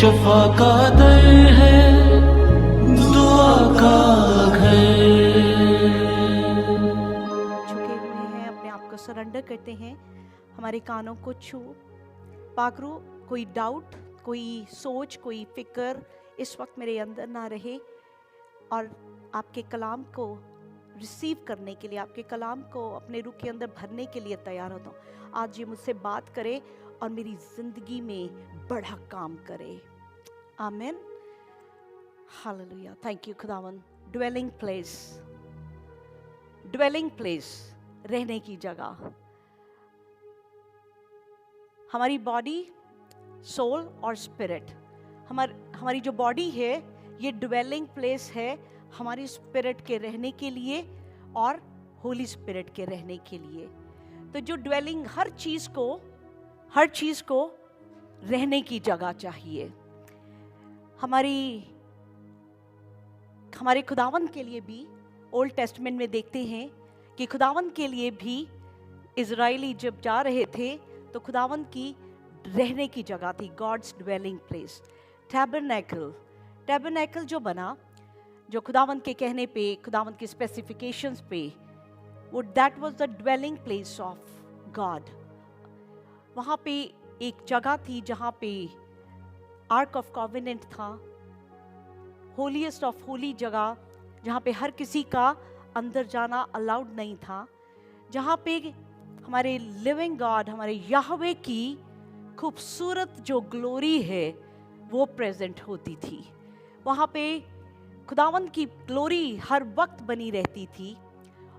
शफा का दर है, दुआ का घर। झुके हुए हैं, अपने आप को सरेंडर करते हैं, हमारे कानों को छू। पाकरू, कोई डाउट, कोई सोच, कोई फिक्र इस वक्त मेरे अंदर ना रहे, और आपके कलाम को रिसीव करने के लिए, आपके कलाम को अपने रूह के अंदर भरने के लिए तैयार होता हूँ। आज ये मुझसे बात करे और मेरी जिंदगी में बड़ा काम करे। आमीन, हालेलुया। थैंक यू खुदावन। ड्वेलिंग प्लेस, ड्वेलिंग प्लेस, रहने की जगह। हमारी बॉडी, सोल और स्पिरिट, हमारी जो बॉडी है ये ड्वेलिंग प्लेस है हमारी स्पिरिट के रहने के लिए और होली स्पिरिट के रहने के लिए। तो जो ड्वेलिंग, हर चीज को रहने की जगह चाहिए। हमारे खुदावंद के लिए भी ओल्ड टेस्टमेंट में देखते हैं कि खुदावंद के लिए भी इजराइली जब जा रहे थे तो खुदावंद की रहने की जगह थी, गॉड्स ड्वेलिंग प्लेस। टैबरनेकल जो बना, जो खुदावंद के कहने पे, खुदावंद के स्पेसिफिकेशंस पे, वो that was the dwelling place of God. वहाँ पे एक जगह थी जहाँ पे आर्क ऑफ कॉवेनेंट था, होलीएस्ट ऑफ होली जगह, जहाँ पे हर किसी का अंदर जाना अलाउड नहीं था, जहाँ पे हमारे लिविंग गॉड, हमारे याहवे की खूबसूरत जो ग्लोरी है वो प्रेजेंट होती थी। वहाँ पे खुदावंद की ग्लोरी हर वक्त बनी रहती थी,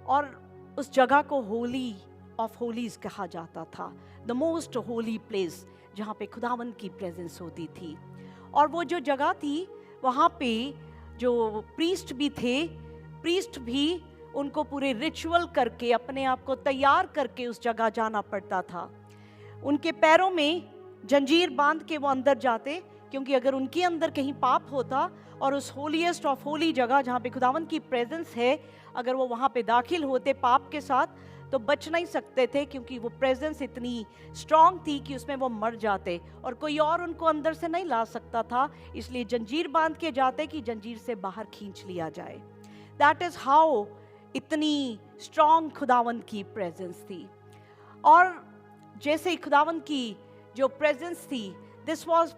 और उस जगह को होली ऑफ होलीज कहा जाता था, द मोस्ट होली प्लेस, जहाँ पे खुदावंद की प्रेजेंस होती थी। और वो जो जगह थी वहाँ पे जो प्रीस्ट भी थे, प्रीस्ट भी उनको पूरे रिचुअल करके, अपने आप को तैयार करके उस जगह जाना पड़ता था। उनके पैरों में जंजीर बांध के वो अंदर जाते, क्योंकि अगर उनके अंदर कहीं पाप होता और उस होलीएस्ट ऑफ होली जगह जहाँ पे खुदावंद की प्रेजेंस है, अगर वो वहाँ पे दाखिल होते पाप के साथ, तो बच नहीं सकते थे, क्योंकि वो प्रेजेंस इतनी स्ट्रांग थी कि उसमें वो मर जाते और कोई और उनको अंदर से नहीं ला सकता था। इसलिए जंजीर बांध के जाते कि जंजीर से बाहर खींच लिया जाए। दैट इज हाउ इतनी स्ट्रांग खुदावंद की प्रेजेंस थी। और जैसे ही खुदावंद की जो प्रेजेंस थी, दिस वाज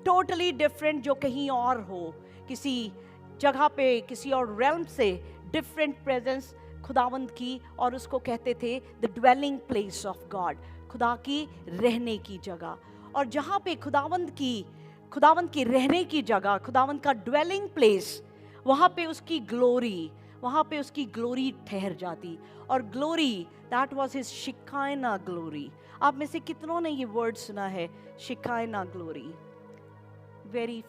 टोटली डिफरेंट, जो कहीं और हो, किसी जगह पे, किसी और रेल्म से डिफरेंट प्रेजेंस खुदावंद की, और उसको कहते थे the dwelling place of God, खुदा की रहने की जगह। और जहाँ पे खुदावंद की रहने की जगह, खुदावंद का ड्वेलिंग प्लेस, वहाँ पे उसकी ग्लोरी ठहर जाती। और glory, that was his Shekinah glory. आप में से कितनों ने ये वर्ड सुना है, Shekinah glory? Very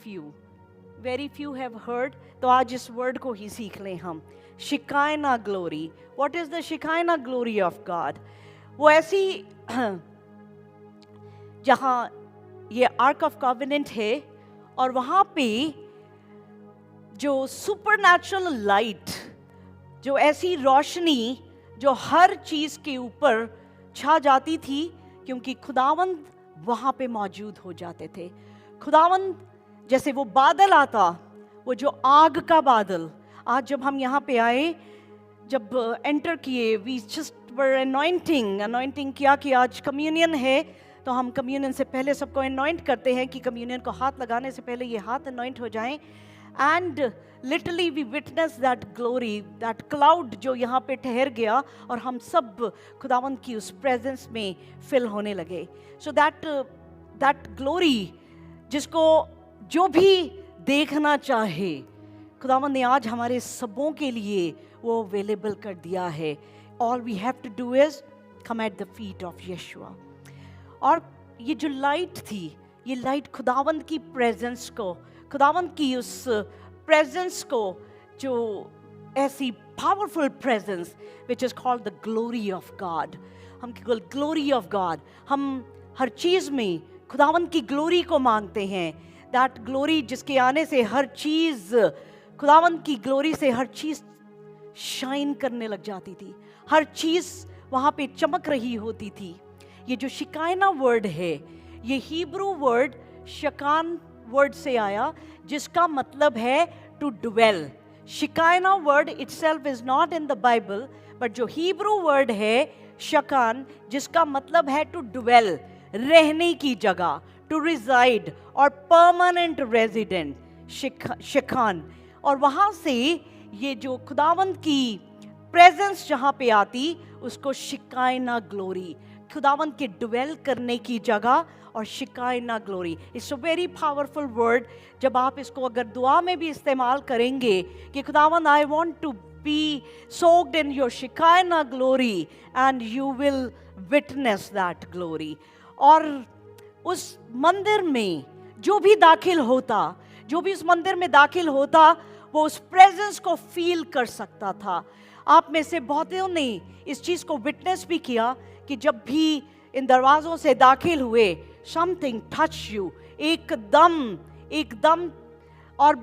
few have heard. तो आज इस वर्ड को ही सीख लें हम, Shekinah glory. What is the Shekinah glory of God? वो ऐसी जहां ये आर्क ऑफ कॉवेनेंट है, और वहां पे जो सुपरनैचुरल लाइट, जो ऐसी रोशनी जो हर चीज के ऊपर छा जाती थी, क्योंकि खुदावंद वहां पे मौजूद हो जाते थे। खुदावंद जैसे वो बादल आता, वो जो आग का बादल, आज जब हम यहाँ पे आए, जब एंटर किए, वी जस्ट वर अनॉइंटिंग किया कि आज कम्युनियन है, तो हम कम्युनियन से पहले सबको अनॉइंट करते हैं कि कम्युनियन को हाथ लगाने से पहले ये हाथ अनॉइंट हो जाएं। And literally we witness that glory, that cloud जो यहाँ पे ठहर गया, और हम सब खुदावंद की उस प्रेजेंस में फिल होने लगे। सो दैट ग्लोरी, जिसको जो भी देखना चाहे, खुदावंद ने आज हमारे सबों के लिए वो अवेलेबल कर दिया है। All we have to do is come at the feet of Yeshua. और ये जो लाइट थी, ये लाइट खुदावंद की प्रेजेंस को, खुदावंद की उस प्रेजेंस को, जो ऐसी powerful presence which is called the glory of God. हम केवल ग्लोरी ऑफ गॉड, हम हर चीज में खुदावंद की ग्लोरी को मांगते हैं। दैट ग्लोरी जिसके आने से हर चीज, खुदावंद की ग्लोरी से हर चीज शाइन करने लग जाती थी, हर चीज वहां पे चमक रही होती थी। ये जो शिकायना वर्ड है, ये हिब्रू वर्ड शकान वर्ड से आया जिसका मतलब है to dwell. Shekinah word itself is not in the Bible, but जो हिब्रू वर्ड है शकान, जिसका मतलब है टू ड्वेल, रहने की जगह, टू रिजाइड और परमानेंट रेजिडेंट, शिकान। और वहां से ये जो खुदावंद की प्रेजेंस जहां पे आती उसको शिकायना ग्लोरी, खुदावंद के ड्वेल करने की जगह, और Shekinah glory. It's a very powerful word. जब आप इसको अगर दुआ में भी इस्तेमाल करेंगे कि खुदावंद I want to be soaked in your Shekinah glory and you will witness that glory. और उस मंदिर में जो भी दाखिल होता, जो भी उस मंदिर में दाखिल होता, वो उस प्रेजेंस को फील कर सकता था। आप में से बहुतों ने इस चीज को विटनेस भी किया कि जब भी इन दरवाजों से दाखिल हुए, समथिंग टच यू, एकदम। और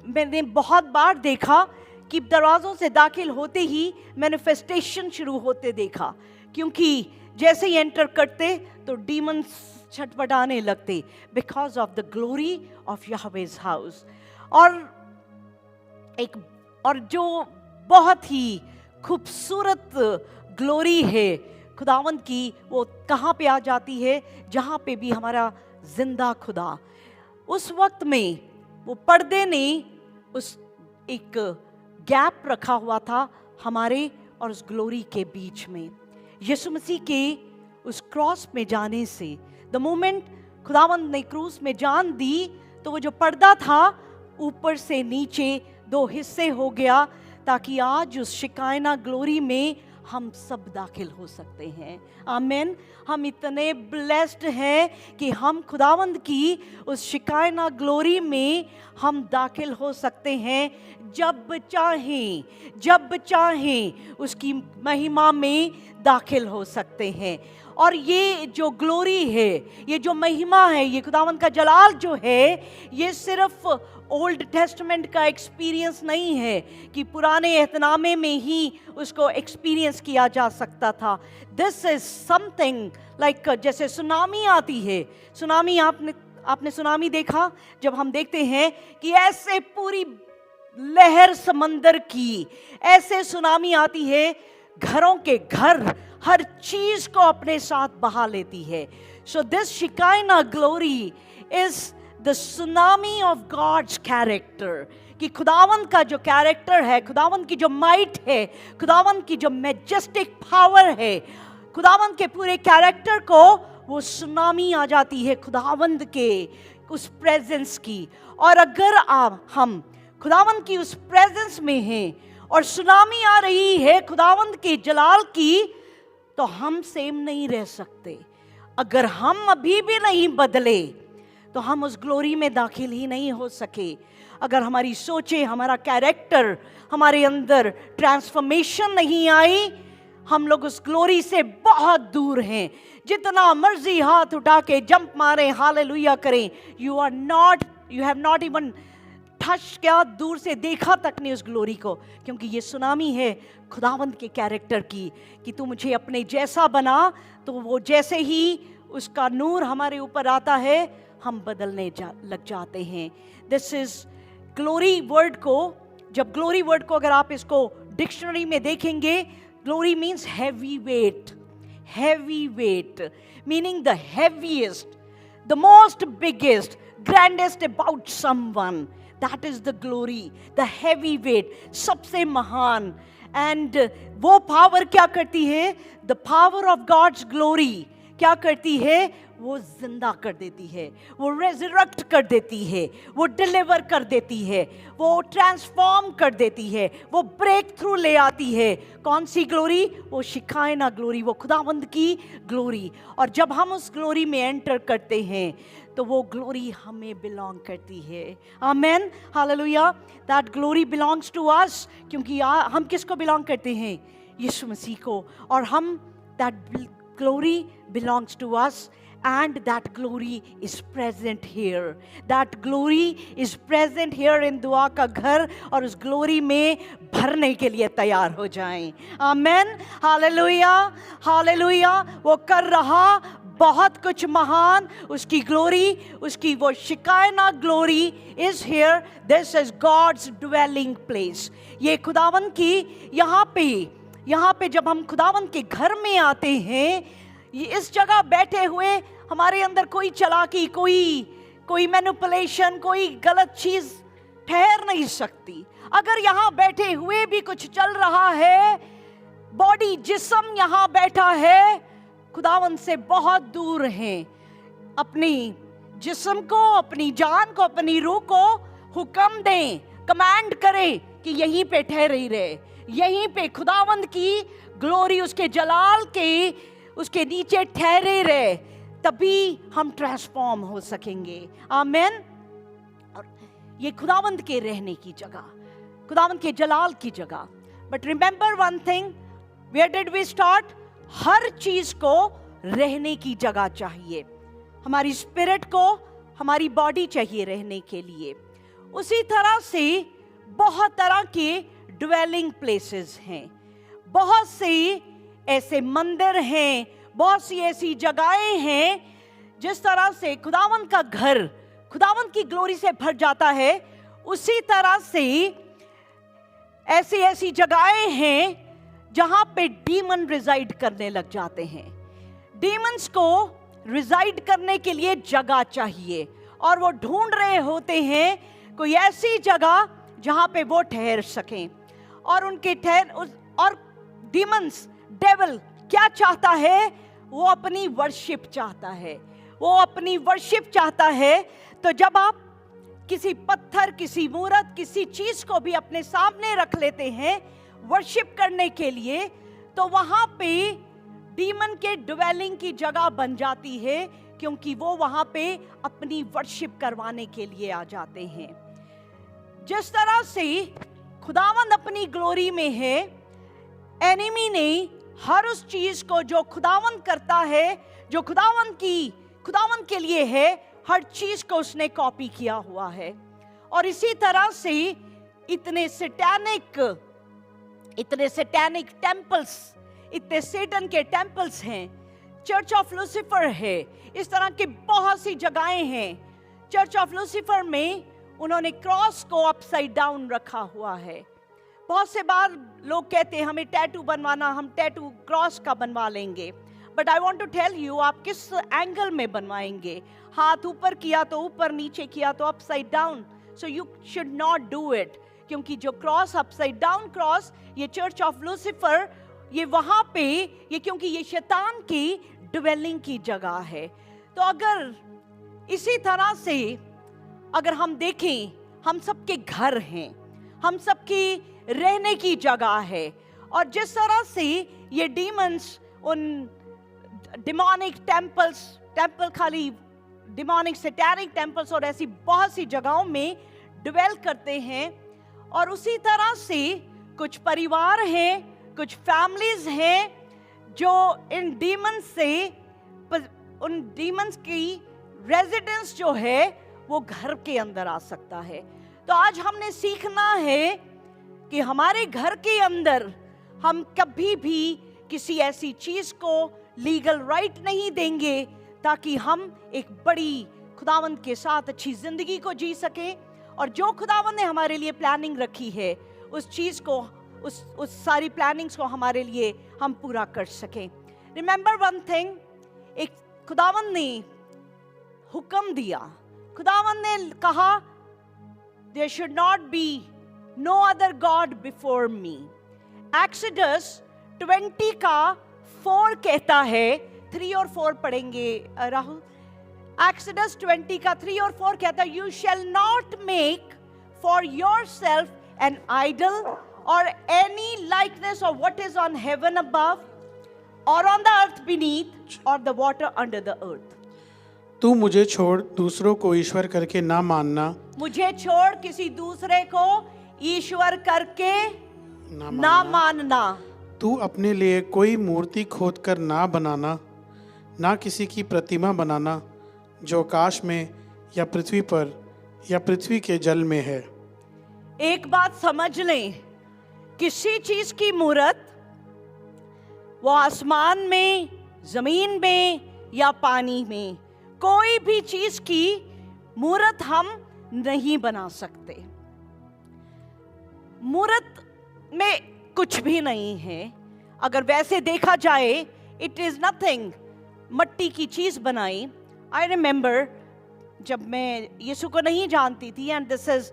मैंने बहुत बार देखा कि दरवाजों से दाखिल होते ही मैनिफेस्टेशन शुरू होते देखा, क्योंकि जैसे ही एंटर करते तो डीमंस छटपटाने लगते, because of the glory of Jehovah's house. और जो बहुत ही खूबसूरत ग्लोरी है खुदावंद की, वो कहाँ पे आ जाती है? जहाँ पे भी हमारा जिंदा खुदा। उस वक्त में वो पर्दे ने उस एक गैप रखा हुआ था हमारे और उस ग्लोरी के बीच में। यीशु मसीह के उस क्रॉस में जाने से, द मोमेंट खुदावंद ने क्रूस में जान दी, तो वो जो पर्दा था ऊपर से नीचे दो हिस्से हो गया, ताकि आज उस शिकायना ग्लोरी में हम सब दाखिल हो सकते हैं। आमीन। हम इतने ब्लेस्ड हैं कि हम खुदावंद की उस शिकायना ग्लोरी में हम दाखिल हो सकते हैं जब चाहें उसकी महिमा में दाखिल हो सकते हैं। और ये जो ग्लोरी है, ये जो महिमा है, ये खुदावंद का जलाल जो है, ये सिर्फ ओल्ड टेस्टमेंट का एक्सपीरियंस नहीं है कि पुराने एहतनामे में ही उसको एक्सपीरियंस किया जा सकता था। दिस इज समथिंग लाइक, जैसे सुनामी आती है, सुनामी आपने सुनामी देखा? जब हम देखते हैं कि ऐसे पूरी लहर समंदर की, ऐसे सुनामी आती है, घरों के घर, हर चीज को अपने साथ बहा लेती है। So this Shekinah glory is the tsunami of God's character, कि खुदावंद का जो कैरेक्टर है, खुदावंद की जो माइट है, खुदावंद की जो मैजेस्टिक पावर है, खुदावंद के पूरे कैरेक्टर को वो सुनामी आ जाती है खुदावंद के उस प्रेजेंस की। और अगर हम खुदावंद की उस प्रेजेंस में हैं और सुनामी आ रही है खुदावंद के जलाल की, तो हम सेम नहीं रह सकते। अगर हम अभी भी नहीं बदले तो हम उस ग्लोरी में दाखिल ही नहीं हो सके। अगर हमारी सोचें, हमारा कैरेक्टर, हमारे अंदर ट्रांसफॉर्मेशन नहीं आई, हम लोग उस ग्लोरी से बहुत दूर हैं। जितना मर्जी हाथ उठा के जंप मारें, हालेलुया करें, you have not even touch, क्या दूर से देखा तक नहीं उस ग्लोरी को, क्योंकि ये सुनामी है खुदावंद के कैरेक्टर की कि तू मुझे अपने जैसा बना। तो वो जैसे ही उसका नूर हमारे ऊपर आता है, हम बदलने लग जाते हैं। दिस इज ग्लोरी वर्ड को, जब ग्लोरी वर्ड को अगर आप इसको डिक्शनरी में देखेंगे, glory means heavy weight, meaning the heaviest, the most biggest, grandest about someone, that is the glory, the heavy weight, सबसे महान। एंड वो पावर क्या करती है? The power of God's glory क्या करती है? वो जिंदा कर देती है, वो रेजरेक्ट कर देती है, वो डिलीवर कर देती है, वो ट्रांसफॉर्म कर देती है, वो ब्रेक थ्रू ले आती है। कौन सी ग्लोरी? वो शिकायना ग्लोरी, वो खुदावंद की ग्लोरी। और जब हम उस ग्लोरी में एंटर करते हैं तो वो ग्लोरी हमें बिलोंग करती है। Amen, hallelujah. That glory belongs to us, क्योंकि हम किसको बिलोंग करते हैं? यीशु मसीह को। और हम that glory belongs to us, and that glory is present here. That glory is present here in दुआ का घर, और उस ग्लोरी में भरने के लिए तैयार हो जाएं। आमेन, हालेलुया, हालेलुया। वो कर रहा बहुत कुछ महान, उसकी ग्लोरी, उसकी वो Shekinah glory is here. This is God's dwelling place. ये खुदावन की यहाँ पे जब हम खुदावन के घर में आते हैं, ये इस जगह बैठे हुए हमारे अंदर कोई चालाकी, कोई मैनिपुलेशन, कोई गलत चीज ठहर नहीं सकती. अगर यहाँ बैठे हुए भी कुछ चल रहा है, बॉडी जिस्म यहाँ बैठा है, खुदावन से बहुत दूर हैं. अपनी जिस्म को, अपनी जान को, अपनी रूह को हुक्म दें, कमांड करें कि यहीं पे ठहरे रहे, यहीं पे खुदावंद की ग्लोरी, उसके जलाल के उसके नीचे ठहरे रहे, तभी हम ट्रांसफॉर्म हो सकेंगे. आमीन. और ये खुदावंद के रहने की जगह, खुदावंद के जलाल की जगह. But remember one thing, where did we start? हर चीज को रहने की जगह चाहिए. हमारी स्पिरिट को, हमारी बॉडी चाहिए रहने के लिए. उसी तरह से बहुत तरह के ड्वेलिंग प्लेसेस हैं, बहुत से ऐसे मंदिर हैं, बहुत सी ऐसी जगहें हैं. जिस तरह से खुदावंद का घर खुदावंद की ग्लोरी से भर जाता है, उसी तरह से ऐसी ऐसी जगहें हैं जहां पे डीमन रिजाइड करने लग जाते हैं. डीमंस को रिजाइड करने के लिए जगह चाहिए, और वो ढूंढ रहे होते हैं कोई ऐसी जगह जहां पे वो ठहर सकें. और उनके और डीमंस, डेविल क्या चाहता है? वो अपनी वर्शिप चाहता है, वो अपनी वर्शिप चाहता है. तो जब आप किसी पत्थर, किसी मूर्त, किसी चीज को भी अपने सामने रख लेते हैं वर्शिप करने के लिए, तो वहां पे डीमन के ड्वेलिंग की जगह बन जाती है, क्योंकि वो वहां पे अपनी वर्शिप करवाने के लिए आ जाते हैं. जिस तरह से खुदावंद अपनी ग्लोरी में है, एनिमी ने हर उस चीज को जो खुदावंद करता है, जो खुदावंद के लिए है, हर चीज को उसने कॉपी किया हुआ है. और इसी तरह से इतने सैटेनिक टेम्पल्स, इतने सेटन के टेम्पल्स हैं, चर्च ऑफ लूसीफर है, इस तरह की बहुत सी जगहें हैं. चर्च ऑफ लूसीफर में उन्होंने क्रॉस को अपसाइड डाउन रखा हुआ है. बहुत से बार लोग कहते हैं हमें टैटू बनवाना, हम टैटू क्रॉस का बनवा लेंगे. But I want to tell you, आप किस एंगल में बनवाएंगे? हाथ ऊपर किया तो ऊपर, नीचे किया तो upside down. So you should not do it, क्योंकि जो क्रॉस, अपसाइड डाउन क्रॉस, ये चर्च ऑफ लूसीफर, ये वहां पे, ये क्योंकि ये शैतान की ड्वेलिंग की जगह है. तो अगर इसी तरह से अगर हम देखें, हम सबके घर हैं, हम सबकी रहने की जगह है. और जिस तरह से ये डीमंस उन डिमोनिक टेम्पल खाली डिमोनिक सैटेनिक टेम्पल्स और ऐसी बहुत सी जगहों में ड्वेल करते हैं, और उसी तरह से कुछ परिवार हैं, कुछ फैमिलीज हैं जो इन डीमंस से, उन डीमंस की रेजिडेंस जो है वो घर के अंदर आ सकता है. तो आज हमने सीखना है कि हमारे घर के अंदर हम कभी भी किसी ऐसी चीज को लीगल राइट नहीं देंगे ताकि हम एक बड़ी खुदावंद के साथ अच्छी जिंदगी को जी सकें, और जो खुदावंद ने हमारे लिए प्लानिंग रखी है उस चीज को, उस सारी प्लानिंग्स को हमारे लिए हम पूरा कर सकें. रिमेंबर वन थिंग, एक खुदावंद ने हुक्म दिया, खुदावंद ने कहा there should not be no other God before me. Exodus 20 का 4 कहता है, 3 और 4 पढ़ेंगे राहुल. Exodus 20 का 3 और 4 कहता है, you shall not make for yourself an idol or any likeness of what is on heaven above or on the earth beneath or the water under the earth. तू मुझे छोड़ दूसरों को ईश्वर करके ना मानना. मुझे छोड़ किसी दूसरे को ईश्वर करके ना मानना. तू अपने लिए कोई मूर्ति खोद कर ना बनाना, ना किसी की प्रतिमा बनाना जो आकाश में या पृथ्वी पर या पृथ्वी के जल में है. एक बात समझ लें, किसी चीज की मूर्त वो आसमान में, जमीन में या पानी में, कोई भी चीज की मूर्त हम नहीं बना सकते। मूर्त में कुछ भी नहीं है। अगर वैसे देखा जाए, इट इज नथिंग। मट्टी की चीज बनाई। आई रिमेम्बर जब मैं यीशु को नहीं जानती थी, एंड दिस इज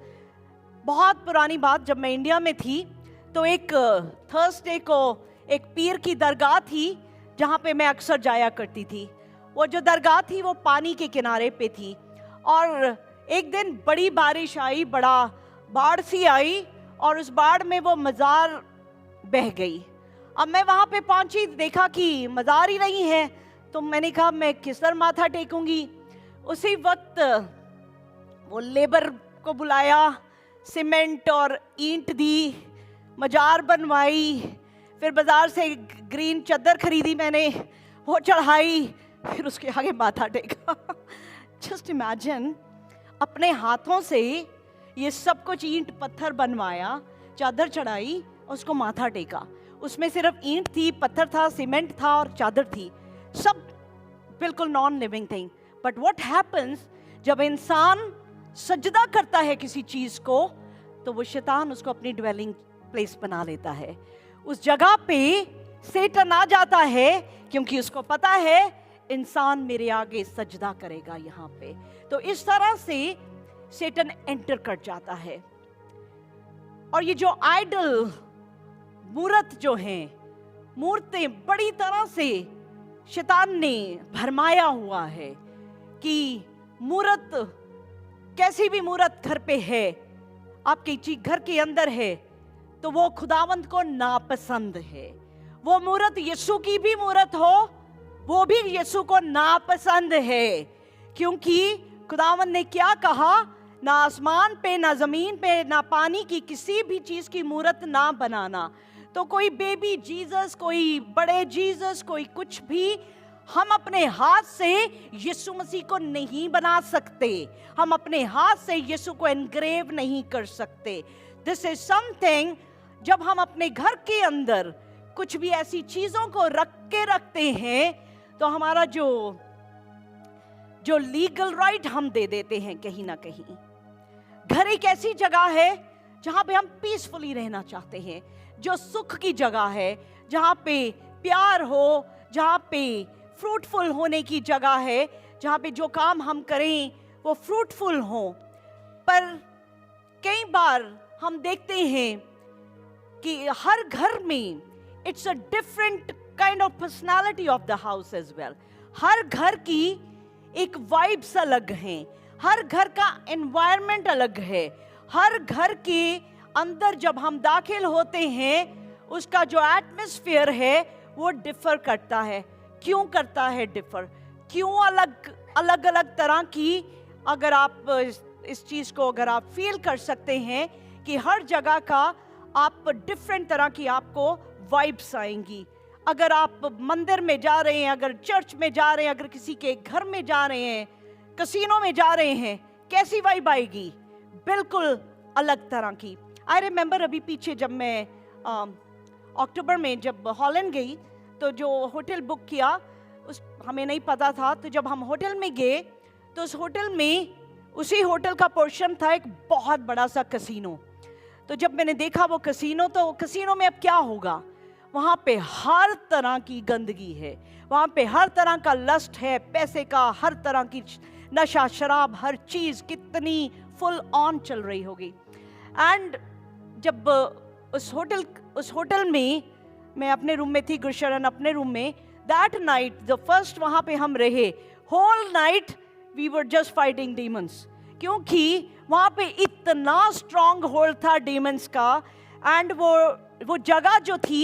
बहुत पुरानी बात, जब मैं इंडिया में थी तो एक थर्सडे को एक पीर की दरगाह थी जहाँ पे मैं अक्सर जाया करती थी। वो जो दरगाह थी वो पानी के किनारे पे थी, और एक दिन बड़ी बारिश आई, बड़ा बाढ़ सी आई, और उस बाढ़ में वो मज़ार बह गई। अब मैं वहाँ पे पहुँची, देखा कि मज़ार ही नहीं है, तो मैंने कहा मैं किस तरह माथा टेकूंगी। उसी वक्त वो लेबर को बुलाया, सीमेंट और ईंट दी, मजार बनवाई, फिर बाजार से ग्रीन चादर खरीदी मैंने, वो चढ़ाई, फिर उसके आगे माथा टेका। जस्ट इमेजिन, अपने हाथों से ये सब कुछ ईंट पत्थर बनवाया, चादर चढ़ाई, उसको माथा टेका। उसमें सिर्फ ईंट थी, पत्थर था, सीमेंट था और चादर थी, सब बिल्कुल non living thing. But what happens, जब इंसान सजदा करता है किसी चीज को, तो वो शैतान उसको अपनी ड्वेलिंग प्लेस बना लेता है। उस जगह पे सेटन आ जाता है, क्योंकि उसको पता है इंसान मेरे आगे सजदा करेगा यहाँ पे। तो इस तरह से सेटन एंटर कर जाता है। और ये जो आइडल मूर्त जो हैं, मूर्तें बड़ी तरह से शैतान ने भरमाया हुआ है कि मूर्त, कैसी भी मूर्त घर पे है, आपके घर के अंदर है, तो वो खुदावंद को नापसंद है। वो मूर्त यीशु की भी मूर्त हो, वो भी यीशु को नापसंद है, क्योंकि खुदावंद ने क्या कहा, ना आसमान पे, ना जमीन पे, ना पानी की किसी भी चीज की मूर्त ना बनाना। तो कोई बेबी जीसस, कोई बड़े जीसस, कोई कुछ भी हम अपने हाथ से यीशु मसीह को नहीं बना सकते। हम अपने हाथ से यीशु को एनग्रेव नहीं कर सकते। दिस इज समथिंग, जब हम अपने घर के अंदर कुछ भी ऐसी चीजों को रखते हैं, तो हमारा जो लीगल राइट हम दे देते हैं कहीं ना कहीं। घर एक ऐसी जगह है जहां पे हम पीसफुली रहना चाहते हैं, जो सुख की जगह है, जहां पे प्यार हो, जहां पे फ्रूटफुल होने की जगह है, जहां पे जो काम हम करें वो फ्रूटफुल हो। पर कई बार हम देखते हैं कि हर घर में it's a different kind of personality of the house as well. हर घर की एक वाइब्स अलग हैं, हर घर का एनवायरनमेंट अलग है। हर घर के अंदर जब हम दाखिल होते हैं, उसका जो एटमॉस्फेयर है वो डिफर करता है। क्यों करता है डिफर? क्यों अलग अलग तरह की, अगर आप इस चीज को अगर आप फील कर सकते हैं कि हर जगह का आप डिफरेंट तरह की आपको वाइब्स आएंगी। अगर आप मंदिर में जा रहे हैं, अगर चर्च में जा रहे हैं, अगर किसी के घर में जा रहे हैं, कसीनो में जा रहे हैं, कैसी वाइब आएगी? बिल्कुल अलग तरह की। आई रिमेम्बर अभी पीछे जब मैं अक्टूबर में जब हॉलैंड गई, तो जो होटल बुक किया उस हमें नहीं पता था, तो जब हम होटल में गए तो उस होटल में, उसी होटल का पोर्शन था एक बहुत बड़ा सा कसीनो। तो जब मैंने देखा वो कसीनो, तो कसीनो में अब क्या होगा, वहाँ पे हर तरह की गंदगी है, वहाँ पे हर तरह का लस्ट है, पैसे का, हर तरह की नशा, शराब, हर चीज़ कितनी फुल ऑन चल रही होगी। एंड जब उस होटल में मैं अपने रूम में थी, गुरशरण अपने रूम में, दैट नाइट द फर्स्ट वहाँ पे हम रहे, whole night we were just fighting demons, क्योंकि वहाँ पे इतना स्ट्रॉन्ग होल्ड था डीमंस का। एंड वो जगह जो थी,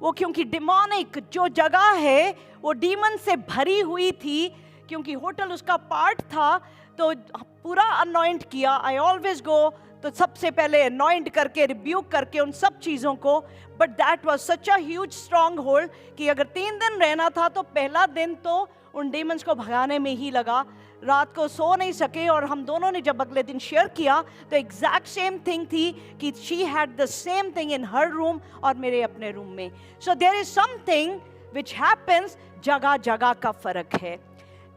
वो क्योंकि डिमोनिक जो जगह है वो डीमन से भरी हुई थी, क्योंकि होटल उसका पार्ट था, तो पूरा अनॉइंट किया। आई ऑलवेज गो, तो सबसे पहले अनॉइंट करके, रिब्यूक करके उन सब चीज़ों को। But that was such a huge strong hold कि अगर 3 दिन रहना था तो पहला दिन तो उन डेमन्स को भगाने में ही लगा। रात को सो नहीं सके, और हम दोनों ने जब अगले दिन शेयर किया तो एग्जैक्ट सेम थिंग थी कि she had the same thing in her room और मेरे अपने रूम में। So there is something which happens, जगह जगह का फर्क है।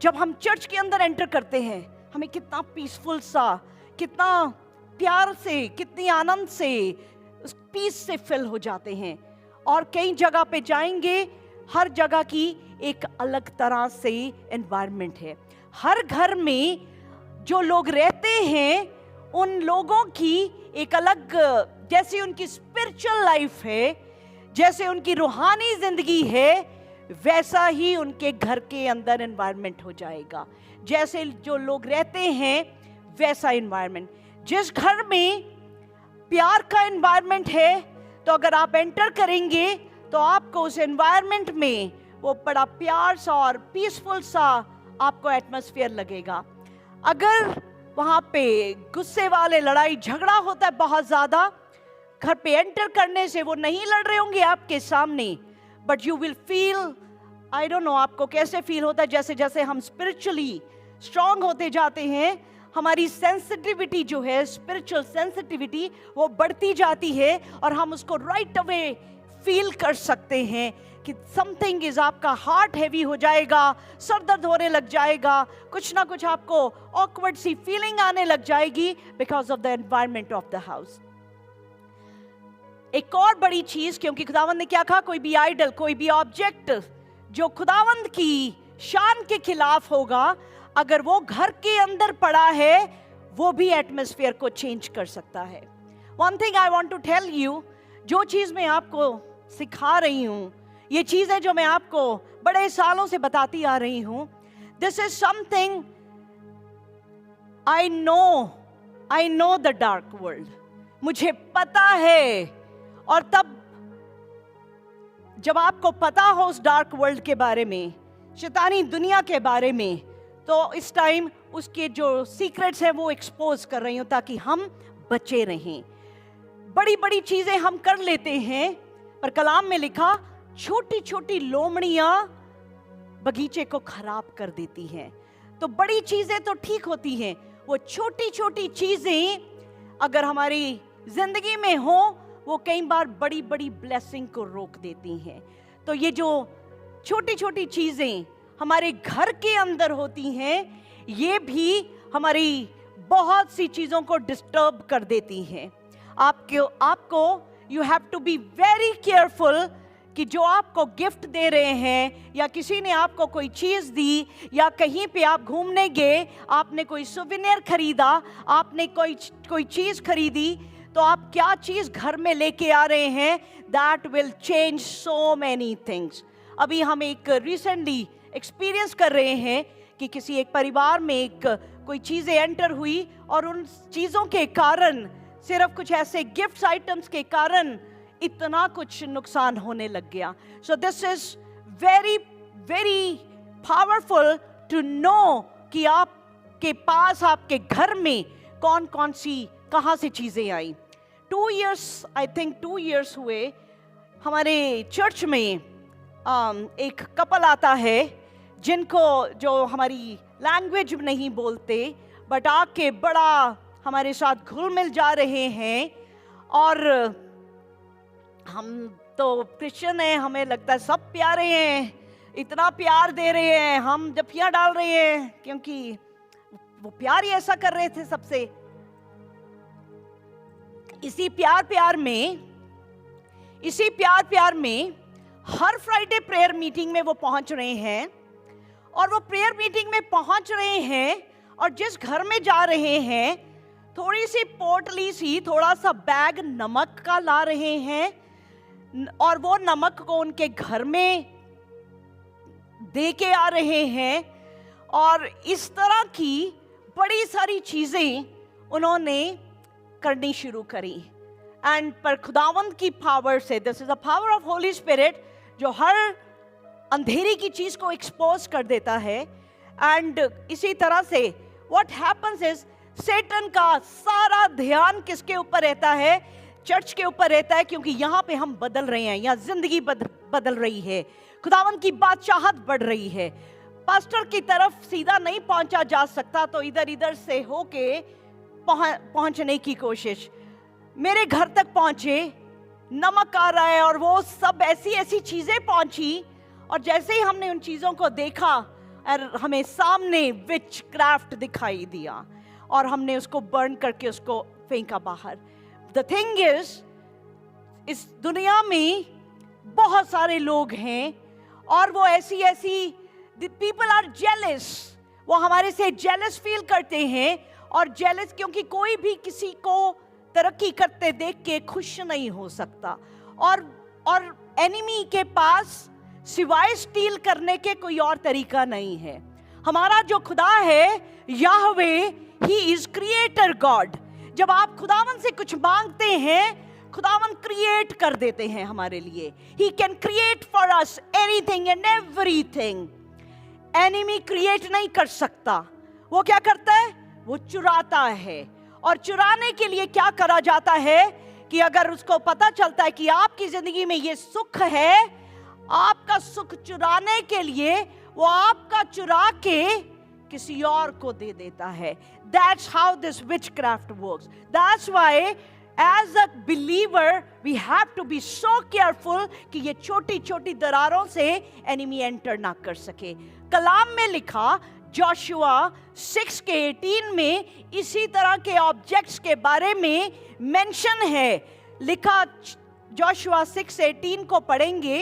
जब हम चर्च के अंदर एंटर करते हैं, हमें कितना पीसफुल सा, कितना प्यार से, कितनी आनंद से, उस पीस से फिल हो जाते हैं। और कई जगह पे जाएंगे, हर जगह की एक अलग तरह से एनवायरनमेंट है। हर घर में जो लोग रहते हैं, उन लोगों की एक अलग, जैसे उनकी स्पिरिचुअल लाइफ है, जैसे उनकी रूहानी जिंदगी है, वैसा ही उनके घर के अंदर एनवायरनमेंट हो जाएगा। जैसे जो लोग रहते हैं वैसा एनवायरनमेंट। जिस घर में प्यार का एनवायरनमेंट है, तो अगर आप एंटर करेंगे तो आपको उस एनवायरनमेंट में वो बड़ा प्यार सा और पीसफुल सा आपको एटमॉस्फेयर लगेगा। अगर वहाँ पे गुस्से वाले लड़ाई झगड़ा होता है बहुत ज़्यादा, घर पे एंटर करने से वो नहीं लड़ रहे होंगे आपके सामने, but you will feel, I don't know आपको कैसे फील होता है, जैसे जैसे हम स्पिरिचुअली स्ट्रांग होते जाते हैं, हमारी सेंसिटिविटी जो है, स्पिरिचुअल सेंसिटिविटी, वो बढ़ती जाती है और हम उसको राइट अवे फील कर सकते हैं कि समथिंग इज, आपका हार्ट हैवी हो जाएगा, सर दर्द होने लग जाएगा, कुछ ना कुछ आपको ऑकवर्ड सी फीलिंग आने लग जाएगी because of the environment of the house. एक और बड़ी चीज, क्योंकि खुदावंद ने क्या कहा, कोई भी आइडल, कोई भी ऑब्जेक्ट जो खुदावंद की शान के खिलाफ होगा, अगर वो घर के अंदर पड़ा है, वो भी एटमॉस्फेयर को चेंज कर सकता है। One thing I want to tell you, जो चीज मैं आपको सिखा रही हूं, ये चीज है जो मैं आपको बड़े सालों से बताती आ रही हूं, this is something I know the dark world, मुझे पता है। और तब जब आपको पता हो उस डार्क वर्ल्ड के बारे में, शैतानी दुनिया के बारे में, तो इस टाइम उसके जो सीक्रेट्स हैं वो एक्सपोज कर रही हूं ताकि हम बचे रहें। बड़ी बड़ी चीजें हम कर लेते हैं, पर कलाम में लिखा, छोटी छोटी लोमड़ियां बगीचे को खराब कर देती हैं। तो बड़ी चीजें तो ठीक होती हैं, वो छोटी छोटी चीजें अगर हमारी जिंदगी में हो, वो कई बार बड़ी बड़ी ब्लेसिंग को रोक देती हैं। तो ये जो छोटी छोटी चीजें हमारे घर के अंदर होती हैं, ये भी हमारी बहुत सी चीजों को डिस्टर्ब कर देती हैं। आपको you have to be very careful कि जो आपको गिफ्ट दे रहे हैं, या किसी ने आपको कोई चीज दी, या कहीं पे आप घूमने गए, आपने कोई सुवेनियर खरीदा, आपने कोई चीज खरीदी, तो आप क्या चीज घर में लेके आ रहे हैं, that will change so many things. अभी हम एक रिसेंटली एक्सपीरियंस कर रहे हैं कि किसी एक परिवार में कोई चीजें एंटर हुई, और उन चीजों के कारण, सिर्फ कुछ ऐसे गिफ्ट्स आइटम्स के कारण इतना कुछ नुकसान होने लग गया। So this is very very powerful to know कि आपके पास, आपके घर में कौन कौन सी, कहाँ से चीजें आई। 2 years, आई थिंक 2 years हुए, हमारे चर्च में एक कपल आता है जिनको, जो हमारी लैंग्वेज नहीं बोलते, बट आके बड़ा हमारे साथ घुल मिल जा रहे हैं। और हम तो क्रिश्चियन हैं, हमें लगता है सब प्यारे हैं, इतना प्यार दे रहे हैं, हम जफ्फियां डाल रहे हैं, क्योंकि वो प्यार ही ऐसा कर रहे थे सबसे। इसी प्यार में हर फ्राइडे प्रेयर मीटिंग में वो पहुंच रहे हैं, और वो प्रेयर मीटिंग में पहुंच रहे हैं, और जिस घर में जा रहे हैं, थोड़ी सी पोटली सी, थोड़ा सा बैग नमक का ला रहे हैं, और वो नमक को उनके घर में दे के आ रहे हैं। और इस तरह की बड़ी सारी चीजें उन्होंने करनी शुरू करी। एंड पर खुदावंद की पावर से, this is the power of Holi spirit, जो हर अंधेरी की चीज को एक्सपोज कर देता है। एंड इसी तरह से व्हाट हैपेंस इज, सैटन का सारा ध्यान किसके ऊपर रहता है, चर्च के ऊपर रहता है, क्योंकि यहाँ पे हम बदल रहे हैं, यहाँ जिंदगी बदल रही है, खुदावंद की बादशाहत बढ़ रही है। पास्टर की तरफ सीधा नहीं पहुंचा जा सकता, तो इधर इधर से होके पहुंचने की कोशिश। मेरे घर तक पहुंचे, नमक आ रहा है, और वो सब ऐसी ऐसी चीजें पहुंची, और जैसे ही हमने उन चीजों को देखा, और हमें सामने विच क्राफ्ट दिखाई दिया और हमने उसको बर्न करके उसको फेंका बाहर। द थिंग इज, इस दुनिया में बहुत सारे लोग हैं और वो ऐसी पीपल आर जेलस, वो हमारे से जेलस फील करते हैं। और जेलस क्योंकि कोई भी किसी को तरक्की करते देख के खुश नहीं हो सकता, और एनिमी के पास सिवाय स्टील करने के कोई और तरीका नहीं है। हमारा जो खुदा है Yahweh, he is creator God. जब आप खुदावन से कुछ मांगते हैं, खुदावन क्रिएट कर देते हैं हमारे लिए। He can create for us anything and everything. Enemy create नहीं कर सकता। वो क्या करता है? वो चुराता है। और चुराने के लिए क्या करा जाता है कि अगर उसको पता चलता है कि आपकी जिंदगी में ये सुख है, आपका सुख चुराने के लिए वो आपका चुरा के किसी और को दे देता है। That's how this witchcraft works. That's why as a believer we have to be so careful कि ये छोटी छोटी दरारों से एनिमी एंटर ना कर सके। कलाम में लिखा जोशुआ 6 के 18 में इसी तरह के ऑब्जेक्ट्स के बारे में मेंशन है। लिखा, जोशुआ 6:18 को पढ़ेंगे।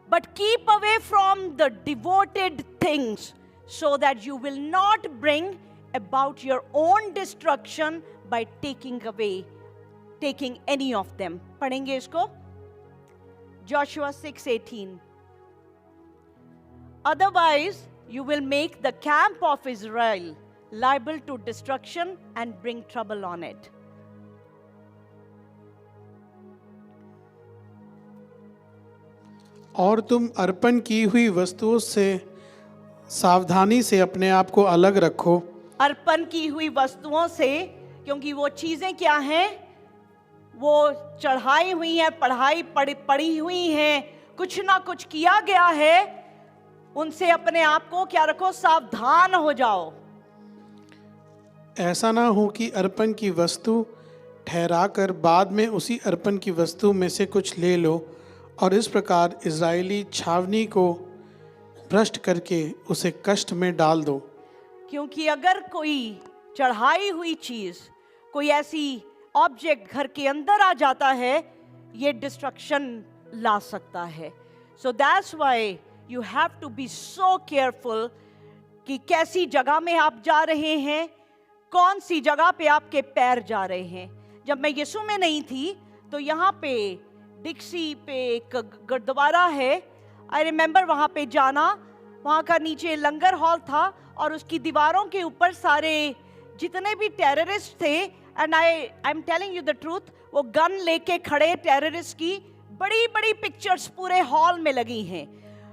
But keep away from the devoted things so that you will not bring about your own destruction by taking any of them. पढ़ेंगे इसको, Joshua 6:18। Otherwise, you will make the camp of Israel liable to destruction and bring trouble on it. और तुम अर्पण की हुई वस्तुओं से सावधानी से अपने आप को अलग रखो। अर्पण की हुई वस्तुओं से, क्योंकि वो चीजें क्या हैं? वो चढ़ाई हुई हैं, पड़ी हुई हैं, कुछ ना कुछ किया गया है। उनसे अपने आप को क्या रखो? सावधान हो जाओ। ऐसा ना हो कि अर्पण की वस्तु ठहरा कर बाद में उसी अर्पण की वस्तु में से कुछ ले लो और इस प्रकार इज़राइली छावनी को भ्रष्ट करके उसे कष्ट में डाल दो। क्योंकि अगर कोई चढ़ाई हुई चीज, कोई ऐसी ऑब्जेक्ट घर के अंदर आ जाता है, ये डिस्ट्रक्शन ला सकता है। So that's why you have to be so careful कि कैसी जगह में आप जा रहे हैं, कौन सी जगह पे आपके पैर जा रहे हैं। जब मैं यीशु में नहीं थी तो यहाँ पे डिक्सी पे एक गुरुद्वारा है, आई रिमेम्बर वहाँ पे जाना। वहाँ का नीचे लंगर हॉल था और उसकी दीवारों के ऊपर सारे जितने भी टेररिस्ट थे, and I am telling you the truth, वो गन लेके खड़े टेररिस्ट की बड़ी बड़ी पिक्चर्स पूरे हॉल में लगी हैं।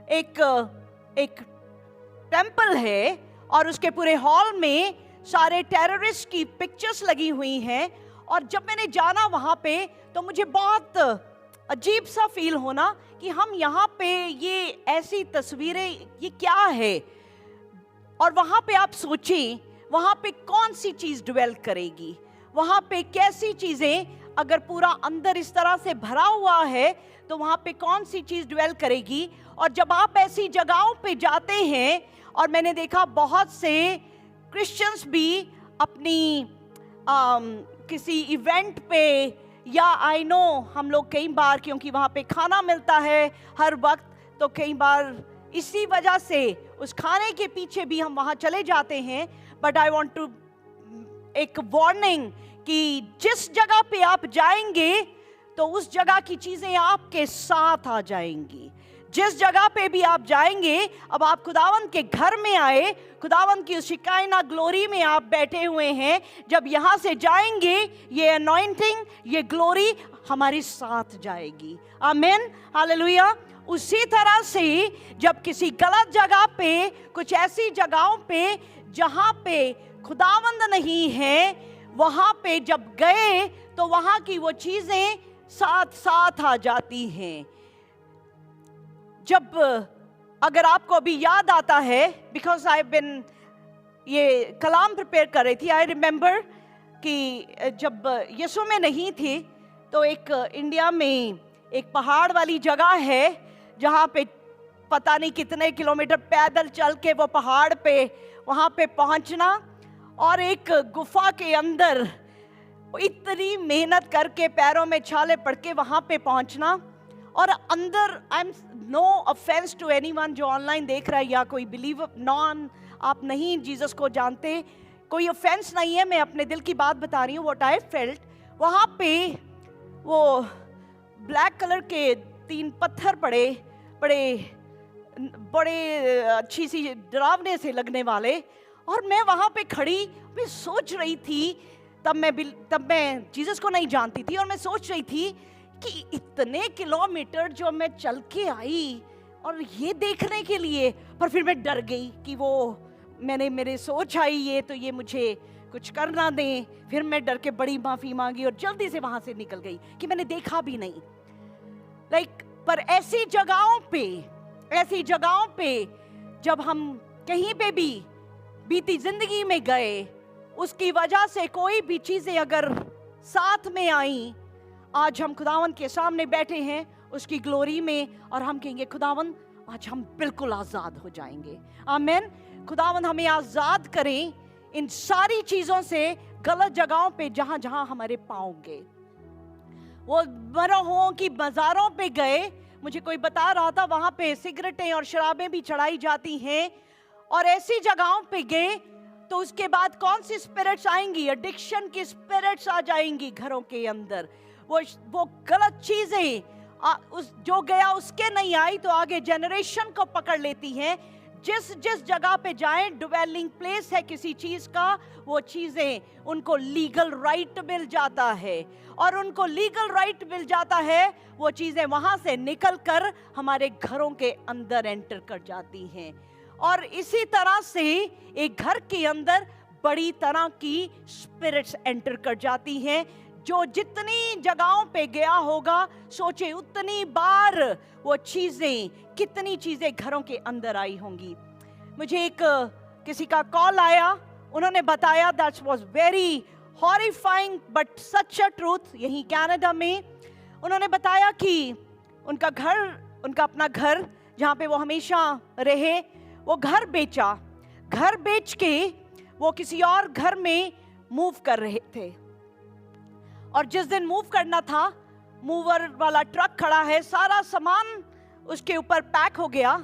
एक टेंपल है और उसके पूरे हॉल में सारे टेररिस्ट की पिक्चर्स लगी हुई हैं। और जब मैंने जाना वहाँ पे तो मुझे बहुत अजीब सा फील होना कि हम यहाँ पे ये ऐसी तस्वीरें, ये क्या है। और वहाँ पे आप सोचें, वहाँ पे कौन सी चीज़ ड्वेल करेगी, वहाँ पे कैसी चीज़ें, अगर पूरा अंदर इस तरह से भरा हुआ है तो वहाँ पे कौन सी चीज़ ड्वेल करेगी। और जब आप ऐसी जगहों पे जाते हैं, और मैंने देखा बहुत से क्रिश्चियंस भी अपनी किसी इवेंट पे, या आई नो हम लोग कई बार, क्योंकि वहाँ पे खाना मिलता है हर वक्त, तो कई बार इसी वजह से उस खाने के पीछे भी हम वहाँ चले जाते हैं। बट आई वांट टू एक वार्निंग कि जिस जगह पे आप जाएंगे तो उस जगह की चीज़ें आपके साथ आ जाएंगी। जिस जगह पे भी आप जाएंगे, अब आप खुदावन के घर में आए, खुदावन की उस शिकायना ग्लोरी में आप बैठे हुए हैं, जब यहाँ से जाएंगे ये अनॉइंटिंग, ये ग्लोरी हमारे साथ जाएगी। आमीन, हालेलुया। उसी तरह से जब किसी गलत जगह पे, कुछ ऐसी जगहों पे जहाँ पे खुदावंद नहीं है, वहाँ पे जब गए तो वहाँ की वो चीज़ें साथ साथ आ जाती हैं। जब अगर आपको अभी याद आता है, बिकॉज आई बिन ये कलाम प्रिपेयर कर रही थी, आई रिमेम्बर कि जब यीशु में नहीं थी तो एक इंडिया में एक पहाड़ वाली जगह है जहाँ पे पता नहीं कितने किलोमीटर पैदल चल के वो पहाड़ पे वहाँ पे पहुँचना, और एक गुफा के अंदर इतनी मेहनत करके पैरों में छाले पड़ के वहाँ पे पहुँचना, और अंदर, I am no offence to anyone जो ऑनलाइन देख रहा है या कोई बिलीव नॉन, आप नहीं जीसस को जानते, कोई ऑफेंस नहीं है, मैं अपने दिल की बात बता रही हूँ। व्हाट आई फेल्ट, वहाँ पे वो ब्लैक कलर के 3 पत्थर पड़े, बड़े अच्छी सी डरावने से लगने वाले, और मैं वहाँ पे खड़ी, मैं सोच रही थी, तब मैं जीसस को नहीं जानती थी, और मैं सोच रही थी कि इतने किलोमीटर जो मैं चल के आई और ये देखने के लिए, पर फिर मैं डर गई कि वो मेरे सोच आई ये, तो ये मुझे कुछ करना दें। फिर मैं डर के बड़ी माफ़ी मांगी और जल्दी से वहाँ से निकल गई कि मैंने देखा भी नहीं। पर ऐसी जगहों पे जब हम कहीं पे भी बीती जिंदगी में गए, उसकी वजह से कोई भी चीज़ें अगर साथ में आई, आज हम खुदावन के सामने बैठे हैं उसकी ग्लोरी में, और हम कहेंगे खुदावन आज हम बिल्कुल आज़ाद हो जाएंगे। आमीन। खुदावन हमें आज़ाद करें इन सारी चीज़ों से, गलत जगहों पे जहाँ जहाँ हमारे पाओगे। वो मरोहों की बाजारों पे गए, मुझे कोई बता रहा था वहाँ पे सिगरेटें और शराबें भी चढ़ाई जाती हैं, और ऐसी जगहों पे गए तो उसके बाद कौन सी स्पिरिट्स आएंगी? एडिक्शन की स्पिरिट्स आ जाएंगी घरों के अंदर। वो गलत चीजें उस जो गया उसके नहीं आई तो आगे जनरेशन को पकड़ लेती हैं। जिस जगह पे जाएं, डिवेलिंग प्लेस है किसी चीज का, वो चीजें उनको लीगल राइट मिल जाता है, और उनको लीगल राइट मिल जाता है, वो चीजें वहां से निकल कर हमारे घरों के अंदर एंटर कर जाती हैं। और इसी तरह से एक घर के अंदर बड़ी तरह की स्पिरिट्स एंटर कर जाती हैं। जो जितनी जगहों पे गया होगा, सोचे उतनी बार वो चीजें, कितनी चीजें घरों के अंदर आई होंगी। मुझे किसी का कॉल आया, उन्होंने बताया, that was very horrifying but such a truth, यहीं कनाडा में। उन्होंने बताया कि उनका अपना घर जहाँ पे वो हमेशा रहे, वो घर बेचा, घर बेच के वो किसी और घर में मूव कर रहे थे। और जिस दिन मूव करना था, मूवर वाला ट्रक खड़ा है, सारा सामान उसके ऊपर पैक हो गया।